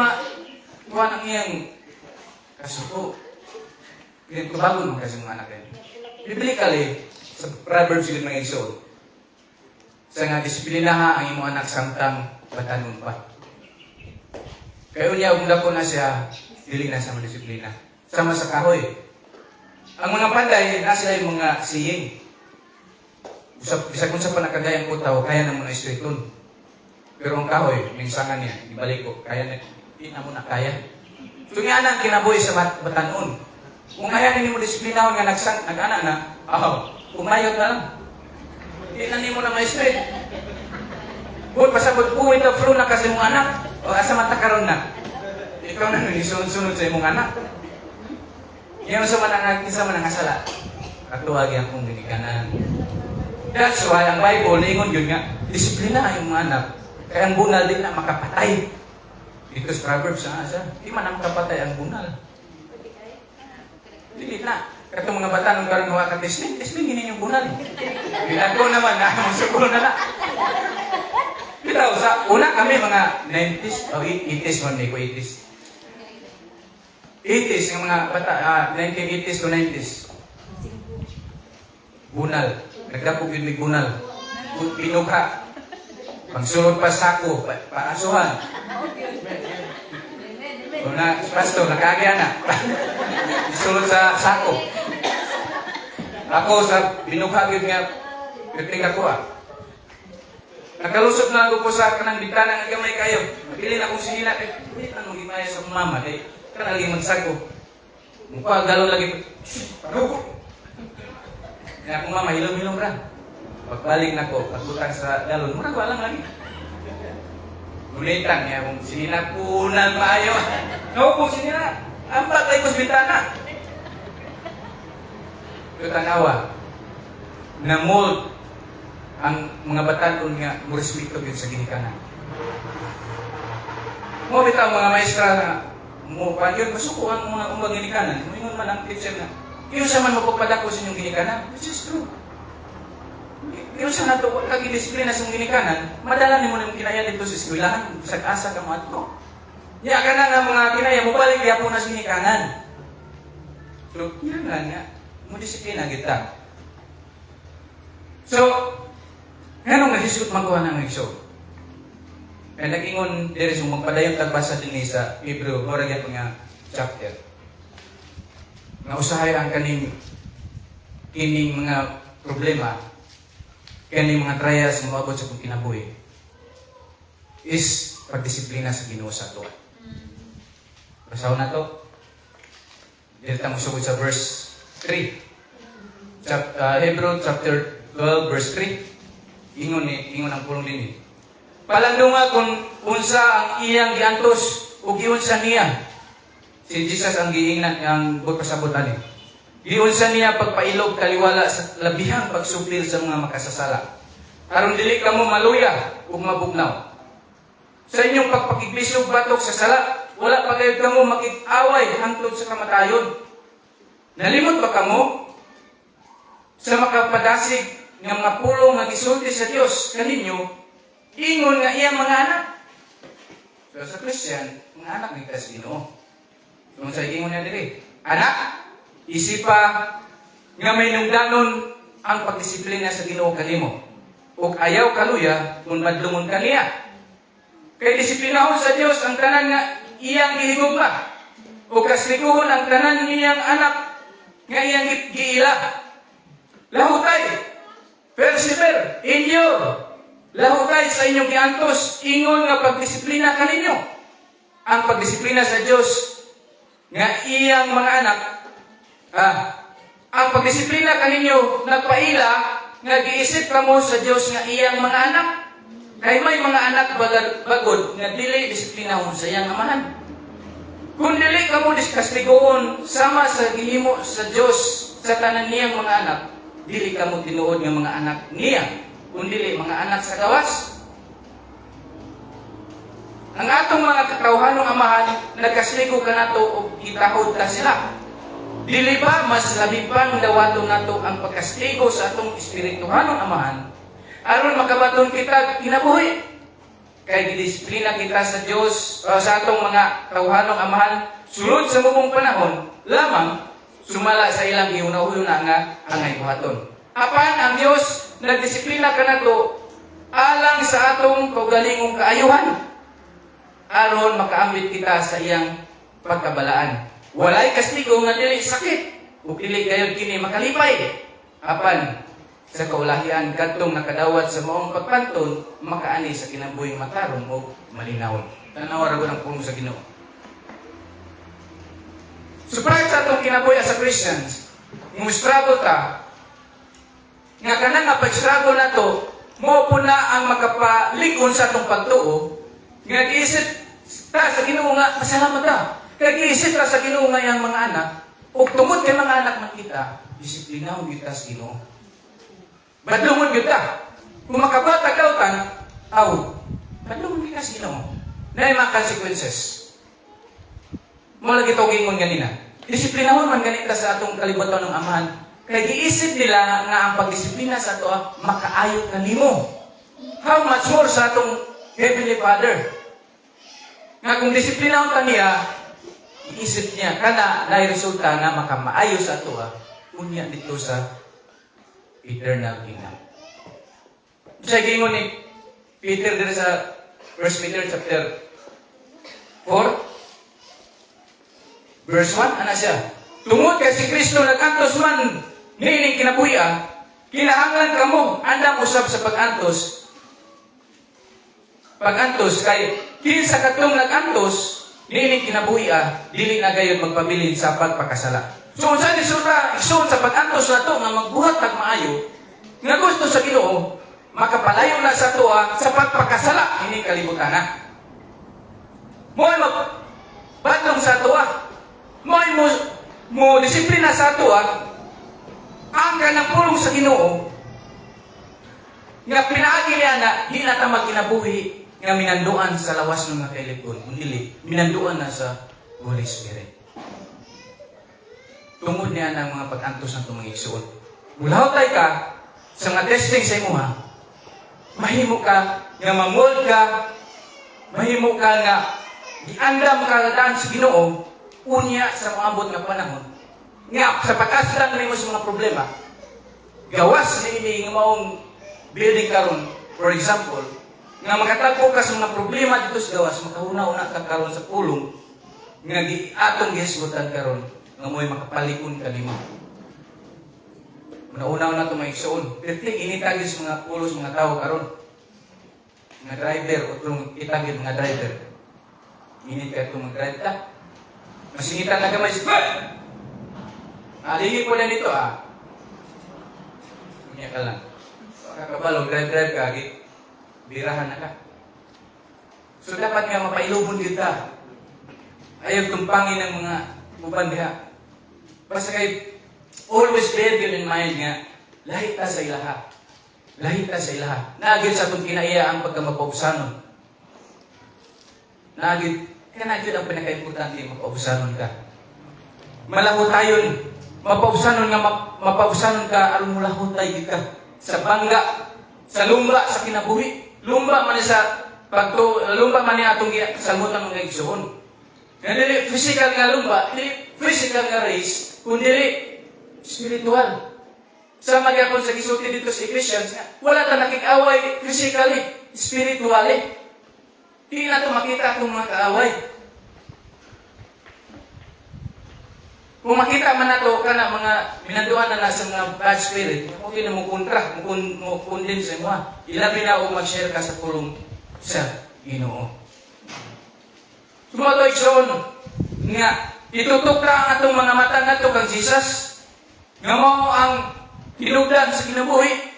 kuha ng iyang kasuko. Ganito bago nung kasi mga anak rin. Biblically, sa Proverbs yun mga isod, sa nga disiplinaha ang imong anak samtang batanon pa. Kayo niya, kung dako na siya, dili na sa mga disiplina. Sama sa kahoy. Ang mga panday, nasa yung mga siying. Bisa kung sa panakagayang ko tao, kaya na muna istriton. Pero ang kahoy, minsangan niya, ibalik ko, kaya na, hindi na muna kaya. So nga nang kinabuhi sa batanon. Kung kaya nini mo disiplinahon nga nag-ana na, umayot na lang. Hindi na nimo na ma-straight. Kung pasabot po ito, flow na kasi mong anak, o asa matakaroon na. Ikaw na nung isunod-sunod sa imong anak. Ngayon sa manang asala, katuwag yan kong ginikanan. That's why ang Bible, ingon yun nga, disiplina yung mga anak. Kaya ang bunal din na makapatay. Dito sa Proverbs, di man na makapatay ang bunal. Dili na. Katong mga bata nung karang gawa ka testing hinin yung bunal. Binago naman na, masukul na na. Bitaw, sa una kami mga 90s, o 80s man, ko 80s. 80s, yung mga bata, 1980s to 90s. Bunal. Nagdapog yun may bunal. Pinugha. Pagsulod pa sako, paasuhan. Pastor, nakagaya na. Isulod sa sako. Ako sa binughagid nga, piting ako Nakalusot na ako po sa kanang bintana nga gamay kayo. Pili na akong sinila. Anong gimaya sa mama? Kan lagi magsago. Mukha galon lagi. Parugo. Kaya akong mama, hilom-hilom ra. Pagbalik na ko, pagbutang sa galon, mura ko alam lagi. Gulitan niya kung sininapunan maayo. No, kung sinina. Ampat ay kus bintana. Ito tanawa. Na-mold ang mga batanon nga murespeto din sa ginikanan. Mo bitaw mga maestra na mo pa yun, masuko ang mga ginikanan. Moingon man ang teacher na, iyo sa man mapagpadako sa inyong ginikanan. Which is true. Iyo sa nato, kagidisiplina sa ginikanan, madala ni mo ng kinaya dito sa eskwelahan, sa asa ka mo at ko. Ya ka na nga mga kinaya, mubalik ya po na sa ginikanan. So, yun nga, mo disiplina kita. So, anong nahisgot magkuha ng exo? Kaya nag-ingon diri sa magpadayon tagbasa din sa Hebrew, mura gyud nga chapter. Nga usahay ang kining mga problema, kining mga trials nga moabot sa kong kinabuhi is pagdisiplina sa Ginoo sa ato. Basaw na to. Dito mo sugod sa verse 3. Hebrew chapter 12 verse 3. Ingon ang pulong din. Palandunga kung unsa ang iyang giantos o giunsa niya. Si Jesus ang giingnan ang pasabot ani. Giunsa niya pagpailog kaliwala sa labihang pagsuplir sa mga makasasala. Aron dili kamo maluya ug mabugnaw. Sa inyong pagpakiglisog batok sa sala, wala pa gayud kamo makig-away hangtod sa kamatayon. Nalimot ba kamo sa makapadasig nga mga pulong nga gisulti sa Dios kaninyo, ingon nga iyang mga anak? So sa Christian, mga anak ni Ginoo. So sa ingon niya diri, anak, isipa nga may nungdanon ang pagdisiplina sa Ginoo kanimo. Ug ayaw kaluya kung madlungon kaniya. Kay disiplinahon sa Dios ang tanan nga iyang gihigugma. Ug kasliguhon ang tanan niyang anak nga iyang giila. Lahutay, persevere, endure. Lahutay sa inyong giantos, ingon nga pagdisiplina kaninyo. Ang pagdisiplina sa Dios nga iyang mga anak, ang pagdisiplina kaninyo nagpaila nga giisip kamo sa Dios nga iyang mga anak. Kay may mga anak bagod nga dili disiplinahon sa iyang amahan. Kung dili kamo kastigoon sama sa gihimo sa Dios sa tanan niyang mga anak, dili kamo tinuod nga mga anak niya, kung dili mga anak sa gawas. Ang atong mga katawhanong amahan nagkasligo kanato og gitahod ta sila. Dili ba mas labi pang dawaton nato ang pagkastigo sa atong espirituhanong amahan aron makabaton kita kinabuhi? Kay gidisiplina kita sa Dios sa atong mga tawhanong amahan sulod sa mubong panahon lamang sumala sa ilang gihunaw-huna nga angay buhaton. Apan ang Dios nagdisiplina kanato alang sa atong kaugalingong kaayuhan aron makaambit kita sa iyang pagkabalaan. Walay kastigo nga dili sakit ug dili gayud kini makalipay. Apan sa kaulahian kadtong nakadawat sa maong pagpanton makaani sa kinabuhing matarong o malinawon. Tanawa ra gud ang puno sa Ginoo. Surprise sa atong kinabuhi as a Christians, struggle ta nga kanang nga pag-struggle nato mo po na ang makapalikon sa atong pagtuo nga giisip ta sa Ginoo nga pasalamat ta. Kaya giisip ta sa Ginoo nga yang mga anak ug tungod kay mga anak man kita disiplinahon kita sa Ginoo. Badlungon kita. Kung makabata kautan, badlungon kita sa Ginoo. Nay mga consequences. Mo lagi tawagin mo ganina. Disiplinahon man ganita sa atong kalibutan ng amahan. Kaya giisip nila nga ang pagdisiplina sa ato makaayot na nimo. How much more sa atong Heavenly Father? Nga kung disiplinahon ta niya, iisip niya kana na resulta nga makamaayo sa ato unya dito sa eternal kingdom. Sa gingon ni Peter dito sa 1 Peter chapter 4 verse 1, ana siya. Tungod kay si Kristo nag-antos man niining kinabuhi, kinahanglan kamo andam usab sa pag-antos. Pag-antos kay kinsa katong nag-antos niining kinabuhi, dili na gayud magpabilin sa pagpakasala. So unsa ni sura igsoon sa pag-antos nato nga magbuhat tag maayo nga gusto sa Ginoo makapalayo na sa tuwa sa pagpakasala ini kalibutan na. Mo'y magbatong sa tuwa. Mo'y mo disiplina sa tuwa ang kanang pulong sa Ginoo nga pinaagi niya na di na ta magkinabuhi nga minanduan sa lawas ng mga kailikon. Kundi minanduan na sa Holy Spirit. Tungod niya ng mga pag-antos ng itong mga igsuon. Mulahotay ka sa mga testing sa imo, mahimo ka nga mamold ka, mahimo ka nga giandam ka daan sa Ginoo unya sa maabot nga panahon. Nga sa pag-aslang nimo sa mga problema, gawas ni ini nga maong building karon, for example, nga makatagpo ka sa mga problema dito sa gawas, makauna-una ka karon sa pulong, nga atong gihisgutan karon, nga mo'y makapalikon ka nimo. Una-una ito may igsoon. Perting initagid sa mga pulos, mga tao karon. Mga driver, o itong itagid mga driver. Init ka itong mag-drive ka. Masingitan na gamay siya. Alihi ko na dito Kunya ka lang. Kakabalo, drive-drive ka, birahan na ka. So dapat nga mapailubon kita. Ayaw tumpangin ng mga uban diha. Basta kay always bear yun in mind nga, lahi ta sa ilaha. Lahi ta sa ilaha. Naagid sa itong kinaiya ang pagkamapausanon. Naagid, kaya naagid ang pinaka-importante mapausanon ka. Malaho tayon. Mapausanon nga, mapausanon ka, alam mo laho tayo ka. Sa bangga, sa lumba, sa kinabuhi. Lumba man sa lumba man niya atong salmutan mga igsoon. Nga dili physical nga lumba, dili physical nga race, kundi spiritual. Sa magyapon sa gisulti dito sa Ephesians, wala ta nakik-away physically, spiritually. Di na ito makita itong mga kaaway. Kung makita man nato kana mga minanduan na nasa mga bad spirit, okay na mo kontra, mo kundin sa mga. Ilabi na o mag-share ka sa pulong sa Ginoo. Sumato igsoon nga itutok ka ang atong mga mata ngadto kang Jesus. Nga mao ang hinugdan sa kinabuhi.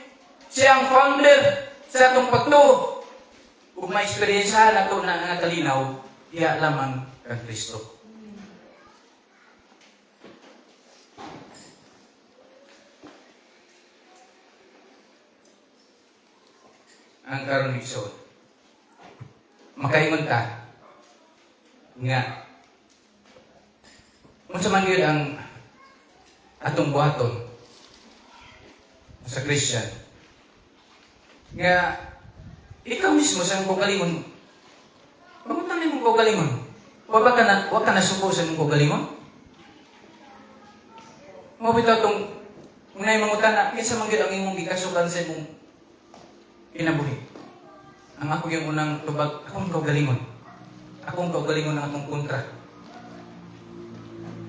Siya ang founder sa atong pagtuo. Kung ma-experiencehan nato na nga kalinaw, iya lamang kang Kristo. Ang karon igsoon. Makaingon ta nga unsa man gyud ang atong buhaton sa Christian nga ikaw mismo sa imong kaugalingon pamutang nimong kaugalingon wa ka na suko sa imong kaugalingon mo bitaw tong unay mangutana kinsa man gyud ang imong gikasukan sa imong kinabuhi. Ang ako yung unang tubag, akong kaugalingon. Akong kaugalingon ang atong kontra.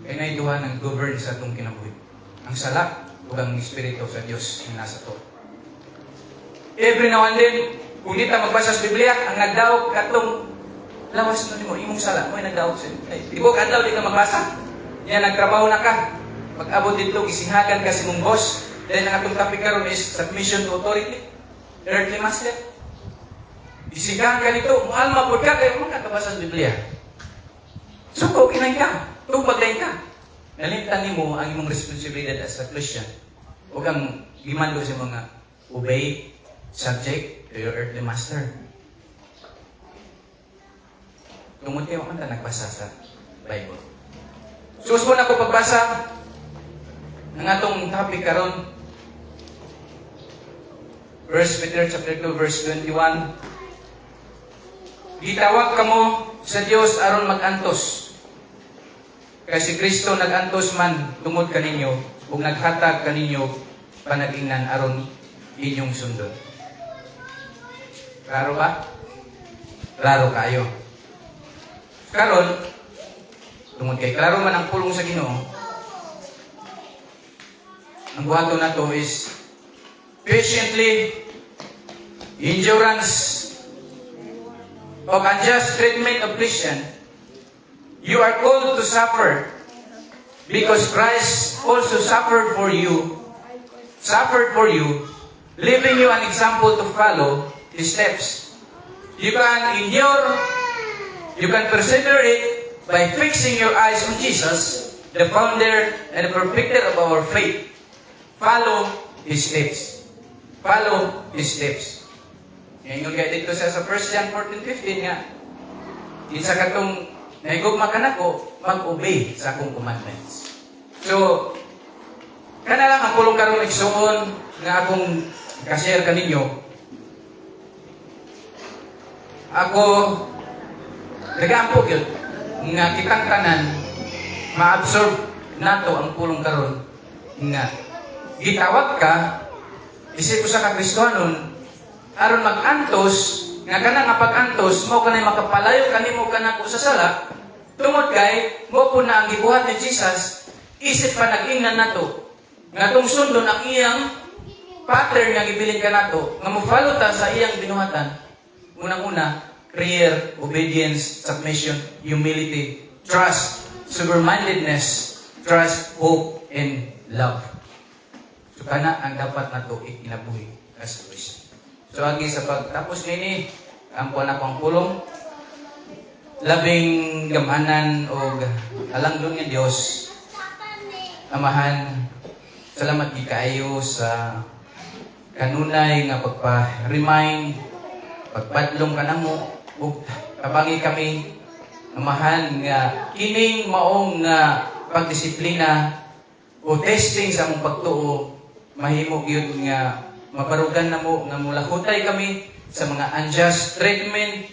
Kaya naiduha ng govern sa atong kinabuhi. Ang sala, ug ang Espiritu sa Diyos na nasa to. Every now and then, kung di ta magbasa sa Biblia, ang nagdaog katong lawas na mo, imong sala, mo'y nagdaog sa Ibo ka daw, di ka magbasa. Yan, nagtrabaho na ka. Pag-abot dito, isihagan ka sa imong boss. Dahil ang atong topic karon is submission to authority. Earthly master. Isigahan ka nito, maalma po ka, kayo makakabasa sa Biblia. Suko, kinay ka, tubagay ka. Nalimtan mo ang imong responsibilidad as a Christian. Huwag kang gimando sa mga obey, subject to your earthly master. Tungod kayo man ta nagbasa sa Bible. Susunod ako pagbasa ng atong topic karon. 1 Peter chapter 2 verse 21. Gitawag kamo sa Dios aron magantos. Kay si Kristo nagantos man tungod kaninyo ug naghatag kaninyo panag-ingnan aron inyong sundon. Klaro ba? Klaro kayo. Karon tungod kay klaro man ang pulong sa Ginoo. Ang buhaton nato is patiently, endurance of unjust treatment of Christian, you are called to suffer because Christ also suffered for you, leaving you an example to follow His steps. You can endure, you can persevere it by fixing your eyes on Jesus, the founder and the perfecter of our faith. Follow His steps. Follow His steps. Ngayon kaya dito sa 1 John 14:15 nga, isa katong naigugma ka na ko, mag-obey sa akong commandments. So, kana lang ang pulong karong igsoon nga akong ka-share kaninyo. Ako, nag-ampog yun, nga kitang tanan, ma-absorb nato ang pulong karon nga, gitawag ka, isip ko sa kakristohanon, aron mag-antos nga kana nga pag-antos mo kanay makapalayo kanimo kanako sa sala tungod kay mo po na ang gibuhat ni Jesus isip pa nag-ingnan nato nga tong sundon ang iyang pattern nga gibilin ka nato nga mo-follow ta sa iyang binuhatan. Unang-una, prayer, obedience, submission, humility, trust, sober-mindedness, trust, hope, and love. So kana ang dapat nato ikinabuhi as Christian. So agi sa pagtapos nini ang kuan akong pulong labing gamanan o halangdon nga Dios. Amahan, salamat gi kaayo sa kanunay nga pagpa-remind, pagpadlong kanamo ug tabangi kami amahan nga kining maong nga pagdisiplina o testing sa among pagtuo mahimo gyud nga mabarugan namo nga mulahutay kami sa mga unjust treatment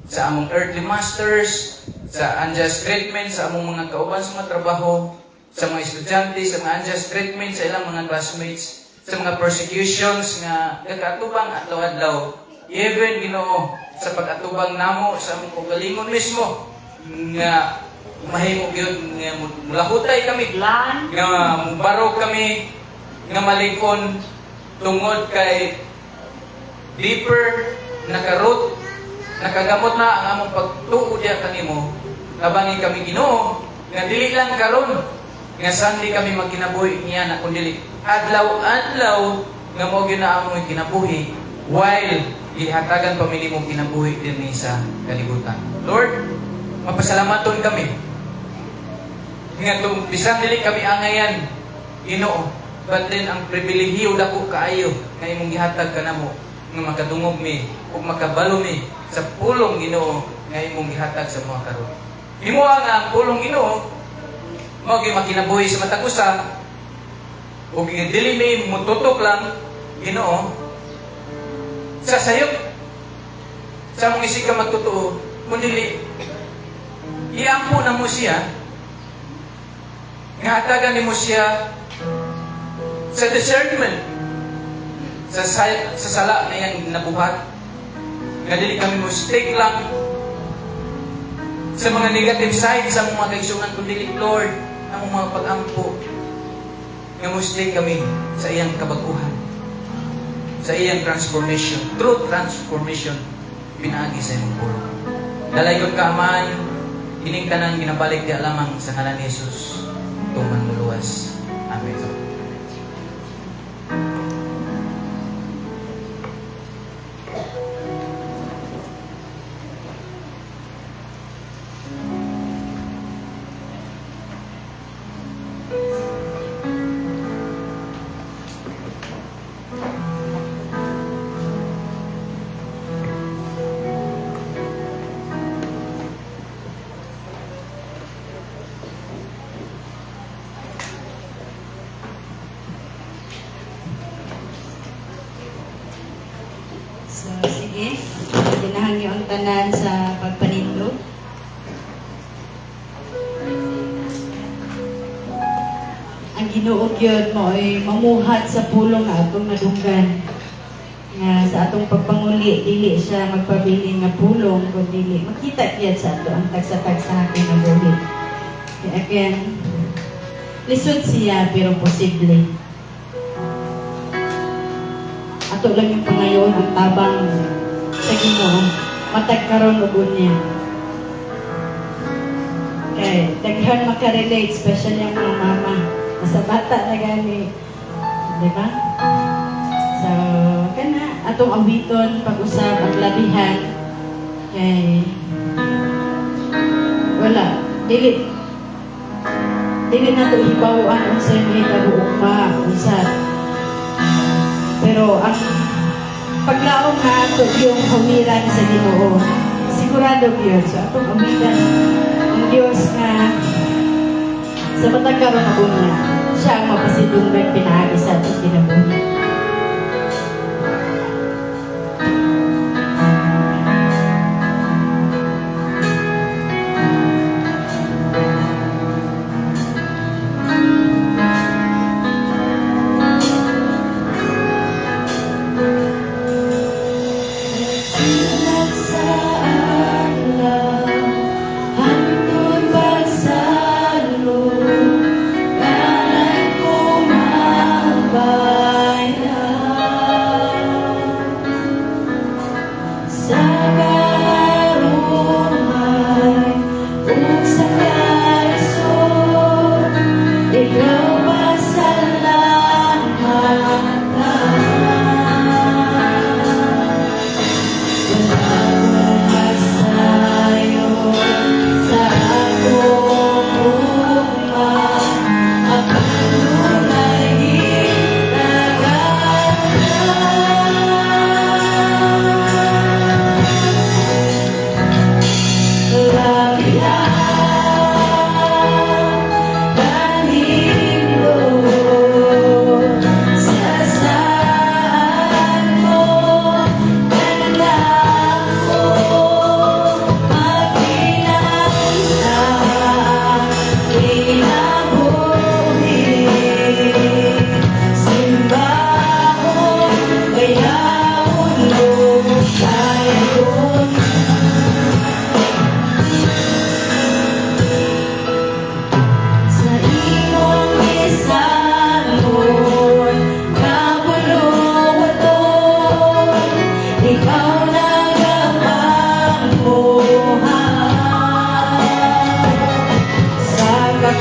sa among earthly masters, sa unjust treatment sa among mga kauban sa mga trabaho, sa mga estudyante, sa mga unjust treatment sa ilang mga classmates, sa mga persecutions nga nagkaatubang adlaw-adlaw, even Ginoo sa pag-atubang namo sa among kaugalingon mismo nga mahimo gyud nga mulahutay kami nga mubarog kami nga malikon tungod kay deeper nakaroot nakagamot na ang among pagtuo diya kanimo tabangi kami Ginoo nga dili lang karon nga sandi kami magkinabuhi niya na kundi adlaw-adlaw nga mo ginaamong kinabuhi while ihatagan pa minimum kinabuhi dinhi sa kalibutan. Lord, mapasalamaton kami nga bisan dili kami angayan Ginoo, but then ang pribilehiyo dako kaayo nga imong gihatag kanamo nga makadungog mi ug makabalo mi sa pulong Ginoo nga imong gihatag sa mga karon. Imo nga ang pulong Ginoo mao gyud makinabuhi sa matag usa ug dili mi mututok lang Ginoo sa sayop sa mong isig ka magtotoo kundi iampo na mo siya nga hatagan nimo siya sa discernment sa sala na iyang nabuhat nga dili kami mo stick lang sa mga negative side sa mga kaigsunan kundi Lord ang mga pag-ampo nga mo stick kami sa iyang kabaguhan sa iyang transformation true transformation pinaagi sa imong pulong dalayon ka man ining tanang ginabalik di lamang sa ngalan ni Jesus tuman luwas. Amen. So, sige. Dinahan niyo ang tanan sa pagpanindot. Ang Ginoo gyud mo ay mamuhat sa pulong nga atong nadunggan. Nga sa atong pagpanguli, dili siya magpabiling nga pulong, kundi makita gyud sa ato ang tagsa-tagsa nga buhi. Again, lisod siya pero posible. Ato lang yung pangayon ang tabang sa Ginoo matag karon ug unya. Kay daghan makarelate especially ang mga mama sa bata na gani, di ba? So kana atong awiton pag-usab ang labihan kay wala dili nato hibaw-an unsay mahitabo ugma usab. Pero ang paglaom na ato yung humiran sa Ginoo, sigurado yun. So atong amitan ang Diyos nga sa matag karon na unya, siya ang mapasidunggan pinaagi sa atong kinabuhi.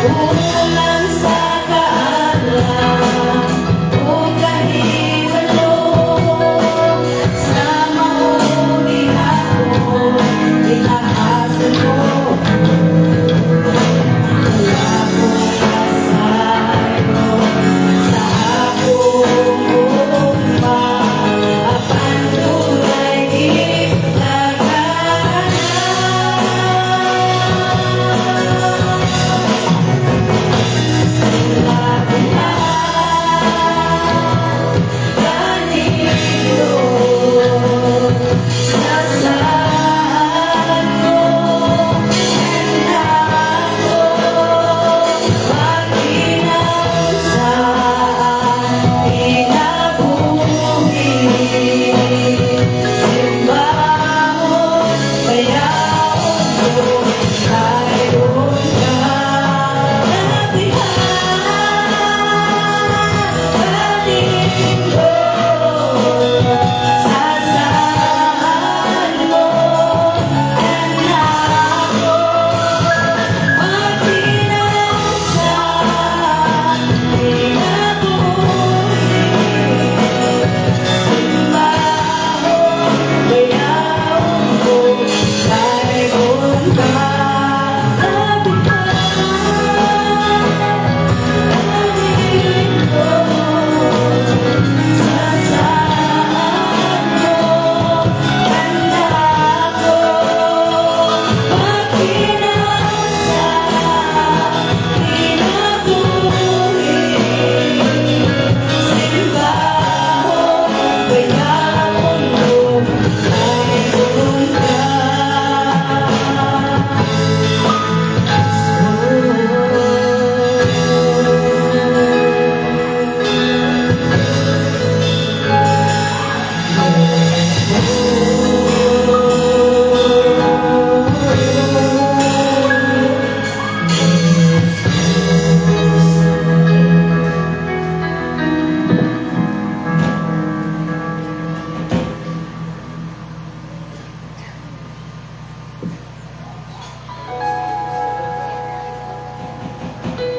Ulang sa kaalam o kahibalo sa mauni ako itahasan mo. Wala akong masayo sa akong umma apan tunay gitaganan.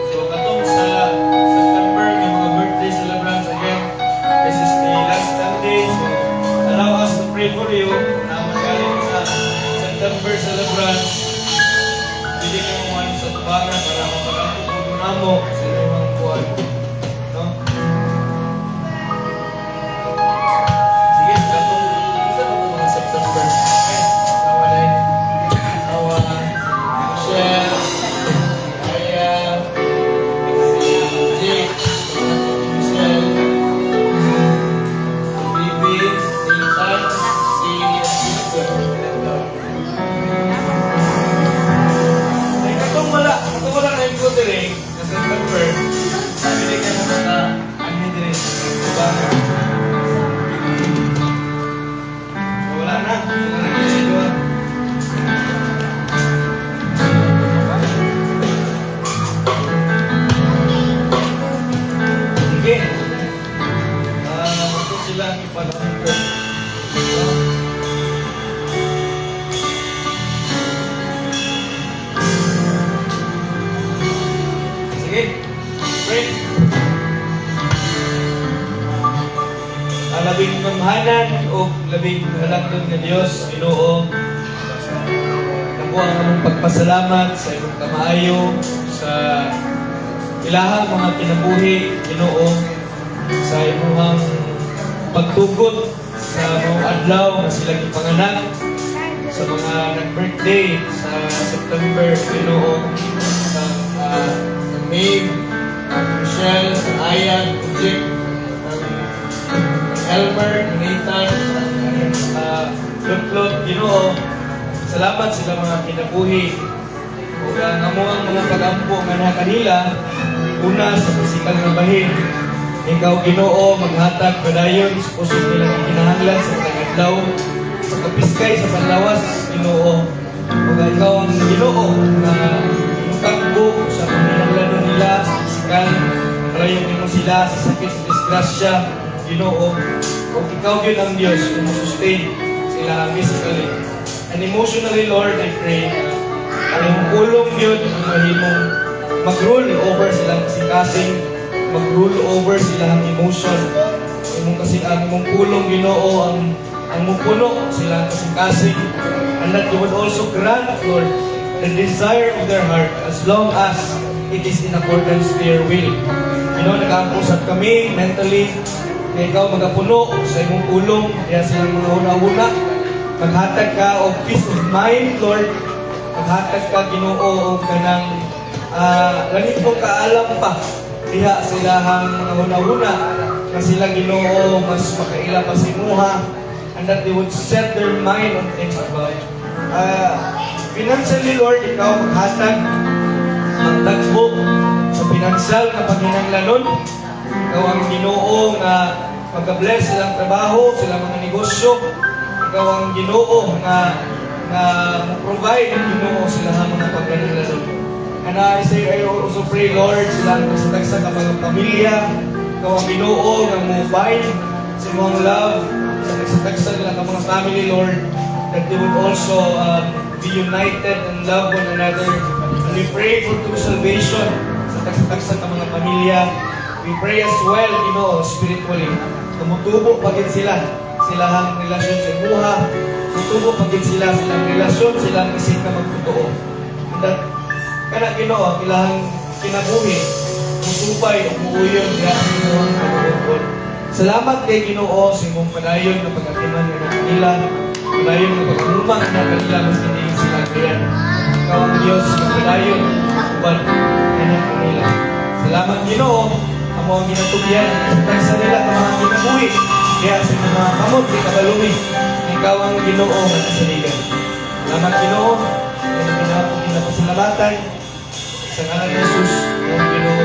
So katong sa September may mga birthday celebrants again. This is the last Sunday. So allow us to pray for you na magaling sa September celebrants. Pili ka mo man sa tubangan para mapag-ampo ko namo sa inyong buwan. No? Sige, katong isa pa po mga September. Okay, tawa na yun. Tawa, Michelle, Aya, Jake, Michelle, Bibi, Nathan, si Sister. Ay, katong wala na yung ko din na September. Sabi ka na mga ano din, diba? So, wala na. Wala na yung sidwa. Sige. Ito sila ang ipanahon ko. Sige. Pray. Labing mamahanan o labing halakton nga Diyos, Ginoo. Nakuha ang among pagpasalamat sa imong kamaayo, sa ilahang mga kinabuhi, Ginoo, sa imong pagtugot sa mga adlaw na sila gipanganak, sa mga nag-birthday sa September, Ginoo, sa Maeve, Michelle, Ayan, Jake, Elmer, Nathan, Lutlot, Ginoo. Salamat sila mga kinabuhi. O ang amuang mga pag-ampo nga na kanila, una sa pisikal na bahin. Ikaw, Ginoo, maghatag padayon sa pusod nilang kinahanglan sa tagadlaw, sa kapiskay, sa panlawas, Ginoo. O ikaw ang Ginoo na mukakbo sa paminanglanon nila sa pisikal, kalayon mo sila sa sakit at disgrasya, Ginoo. O ikaw yun ang Diyos kung sustain sila physically and emotionally, Lord, I pray. Ang ulong yun ang mahimong mag-rule over silang kasing-kasing, mag-rule over silang emotion. Imong kasi ang imong pulong Ginoo ang mupuno silang kasing-kasing, and that you would also grant, Lord, the desire of their heart as long as it is in accordance to your will. Nag-aangkusap kami mentally na ikaw magapuno sa imong pulong, kaya silang mga una-una. Maghatag ka of peace of mind, Lord. Maghatag ka, Ginoo, og kanang langit mong kaalam pa. Diha silahang mga una-una na sila, Ginoo, mas makaila pa sa imuha, and that they would set their mind on things above. Financially, Lord, ikaw maghatag, magtagbo sa financial na paghinanglanon. Ikaw ang Ginoo nga mag-bless silang trabaho, silang mga negosyo. Ikaw ang Ginoo nga provide, Ginoo, silang mga paghinanglanon. And I also pray, Lord, silang sa mga pamilya. Ikaw ang Ginoo nga mobile sa mga love, sa tagsa nila ng mga family, Lord, that they would also be united and love one another. And we pray for true salvation sa tagsa ng mga pamilya. We pray as well, spiritually. Tumutubo pagit silang relasyon sa imuha. Tumutubo pagit silang relasyon, silang isip na magtotoo. And that, kana ilang kinabuhi, musupay o muuyon kaya ang inuhang pagkakot. Salamat kay Ginoo sa imong padayon na pag-akiman ng kanila, padayon na pag-umang na kanila mas hindi sila kaya. Ikaw ang Diyos na padayon, uban ng kanila. Salamat, Ginoo, amo ang ginatubyan sa tagsa nila ng mga kinabuhi, kaya sa mga kamot, di kabalumi, ikaw ang Ginoo na kasaligan. Salamat, Ginoo, ang pinapasalamatan sa ngalan ni Jesus, ang Ginoo.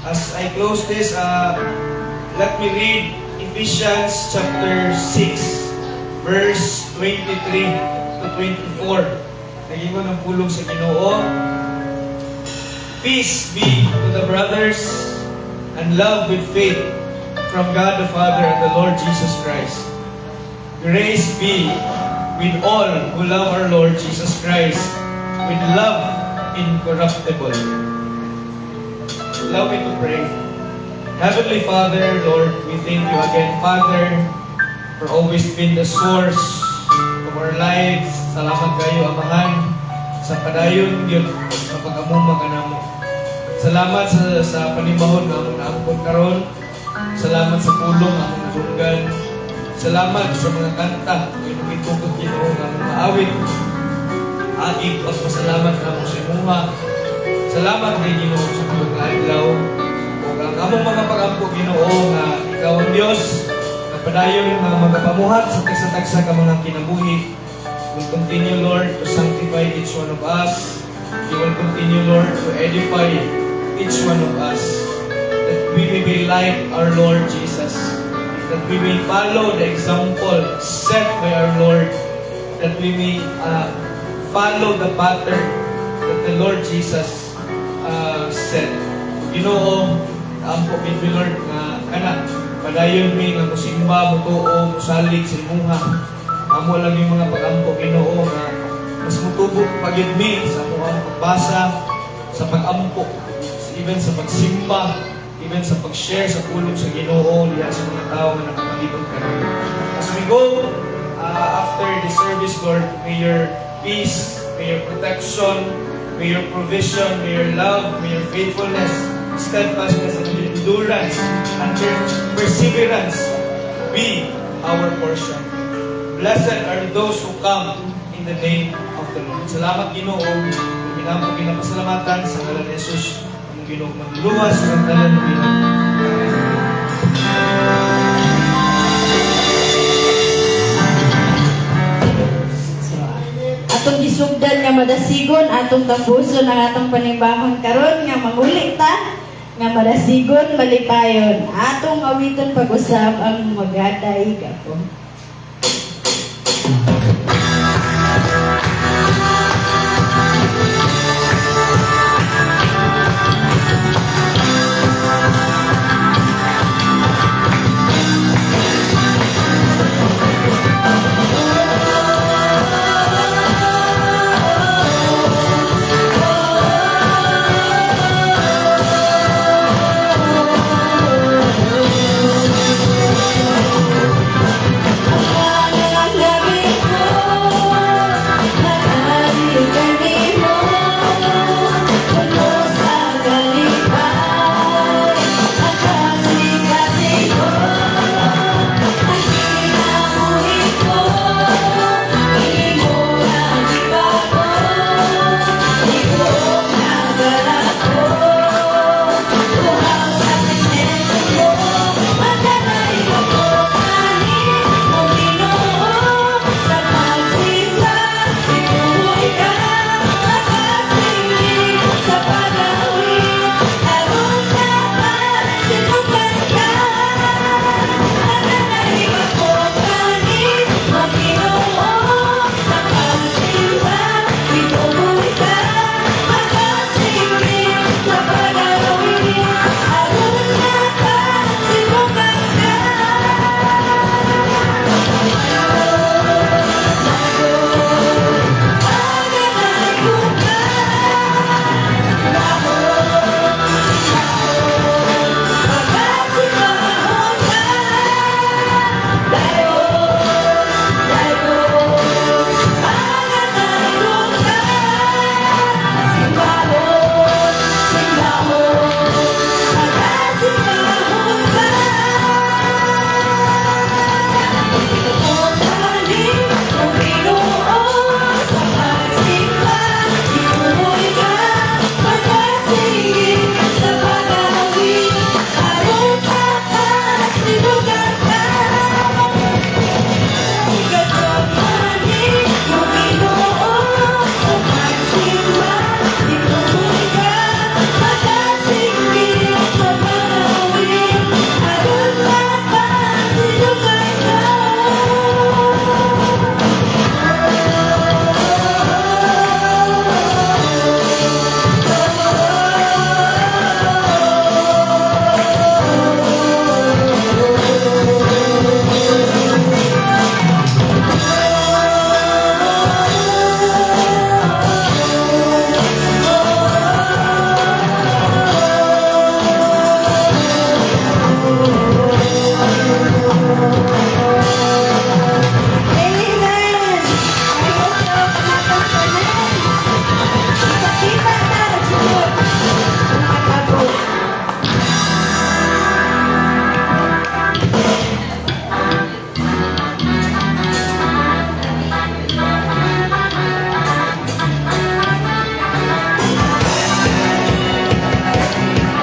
As I close this, let me read Ephesians chapter 6, verse 23 to 24. Nagingon ang pulong sa Ginoo. Peace be to the brothers and love with faith from God the Father and the Lord Jesus Christ. Grace be with all who love our Lord Jesus Christ with love incorruptible. Allow me to pray. Heavenly Father, Lord, we thank you again, Father, for always being the source of our lives. Salamat kayo, Amahan, sa padayon yun, sa pag-amuma ka namo. Salamat sa panibahon na among naangkot karon. Salamat sa pulong na among nadunggan. Salamat sa mga kanta, inumitugod Ginoo nga among maawit. Agig pagpasalamat na mo sa imuha. Salamat kay Ginoo sa mga adlaw. O ang among mga pag-ampo, Ginoo, nga ikaw ang Diyos na padayon mga magapamuhat sa tagsa-tagsa ka mga kinabuhi. Will continue, Lord, to sanctify each one of us. You will continue, Lord, to edify each one of us. That we may be like our Lord Jesus. That we may follow the example set by our Lord. That we may follow the pattern that the Lord Jesus said. Ginoo, ampo mi Lord nga kana padayon mi nga musimba, mutuo, musalig sa imuha. Amo lang yung mga pag-ampo, Ginoo, nga mas mutubo pagid mi sa among pagbasa, sa pag-ampo, even sa pagsimba, even sa pag-share sa pulong sa Ginoo diha sa mga tao nga nakapalibot karon. As we go after the service, Lord, may your peace, may your protection, may your provision, may your love, may your faithfulness, steadfastness, and endurance, and perseverance be our portion. Blessed are those who come in the name of the Lord. Salamat, Ginoo. Ginoo, pinapasalamatan sa ngalan ni Jesus. Ang Ginoo, magluluwas sa kantalan ng Ginoo. madasigon atong tambuson ang atong panibahon karon nga manguli ta nga madasigon malipayon atong awiton pag-usab ang magaday gapon.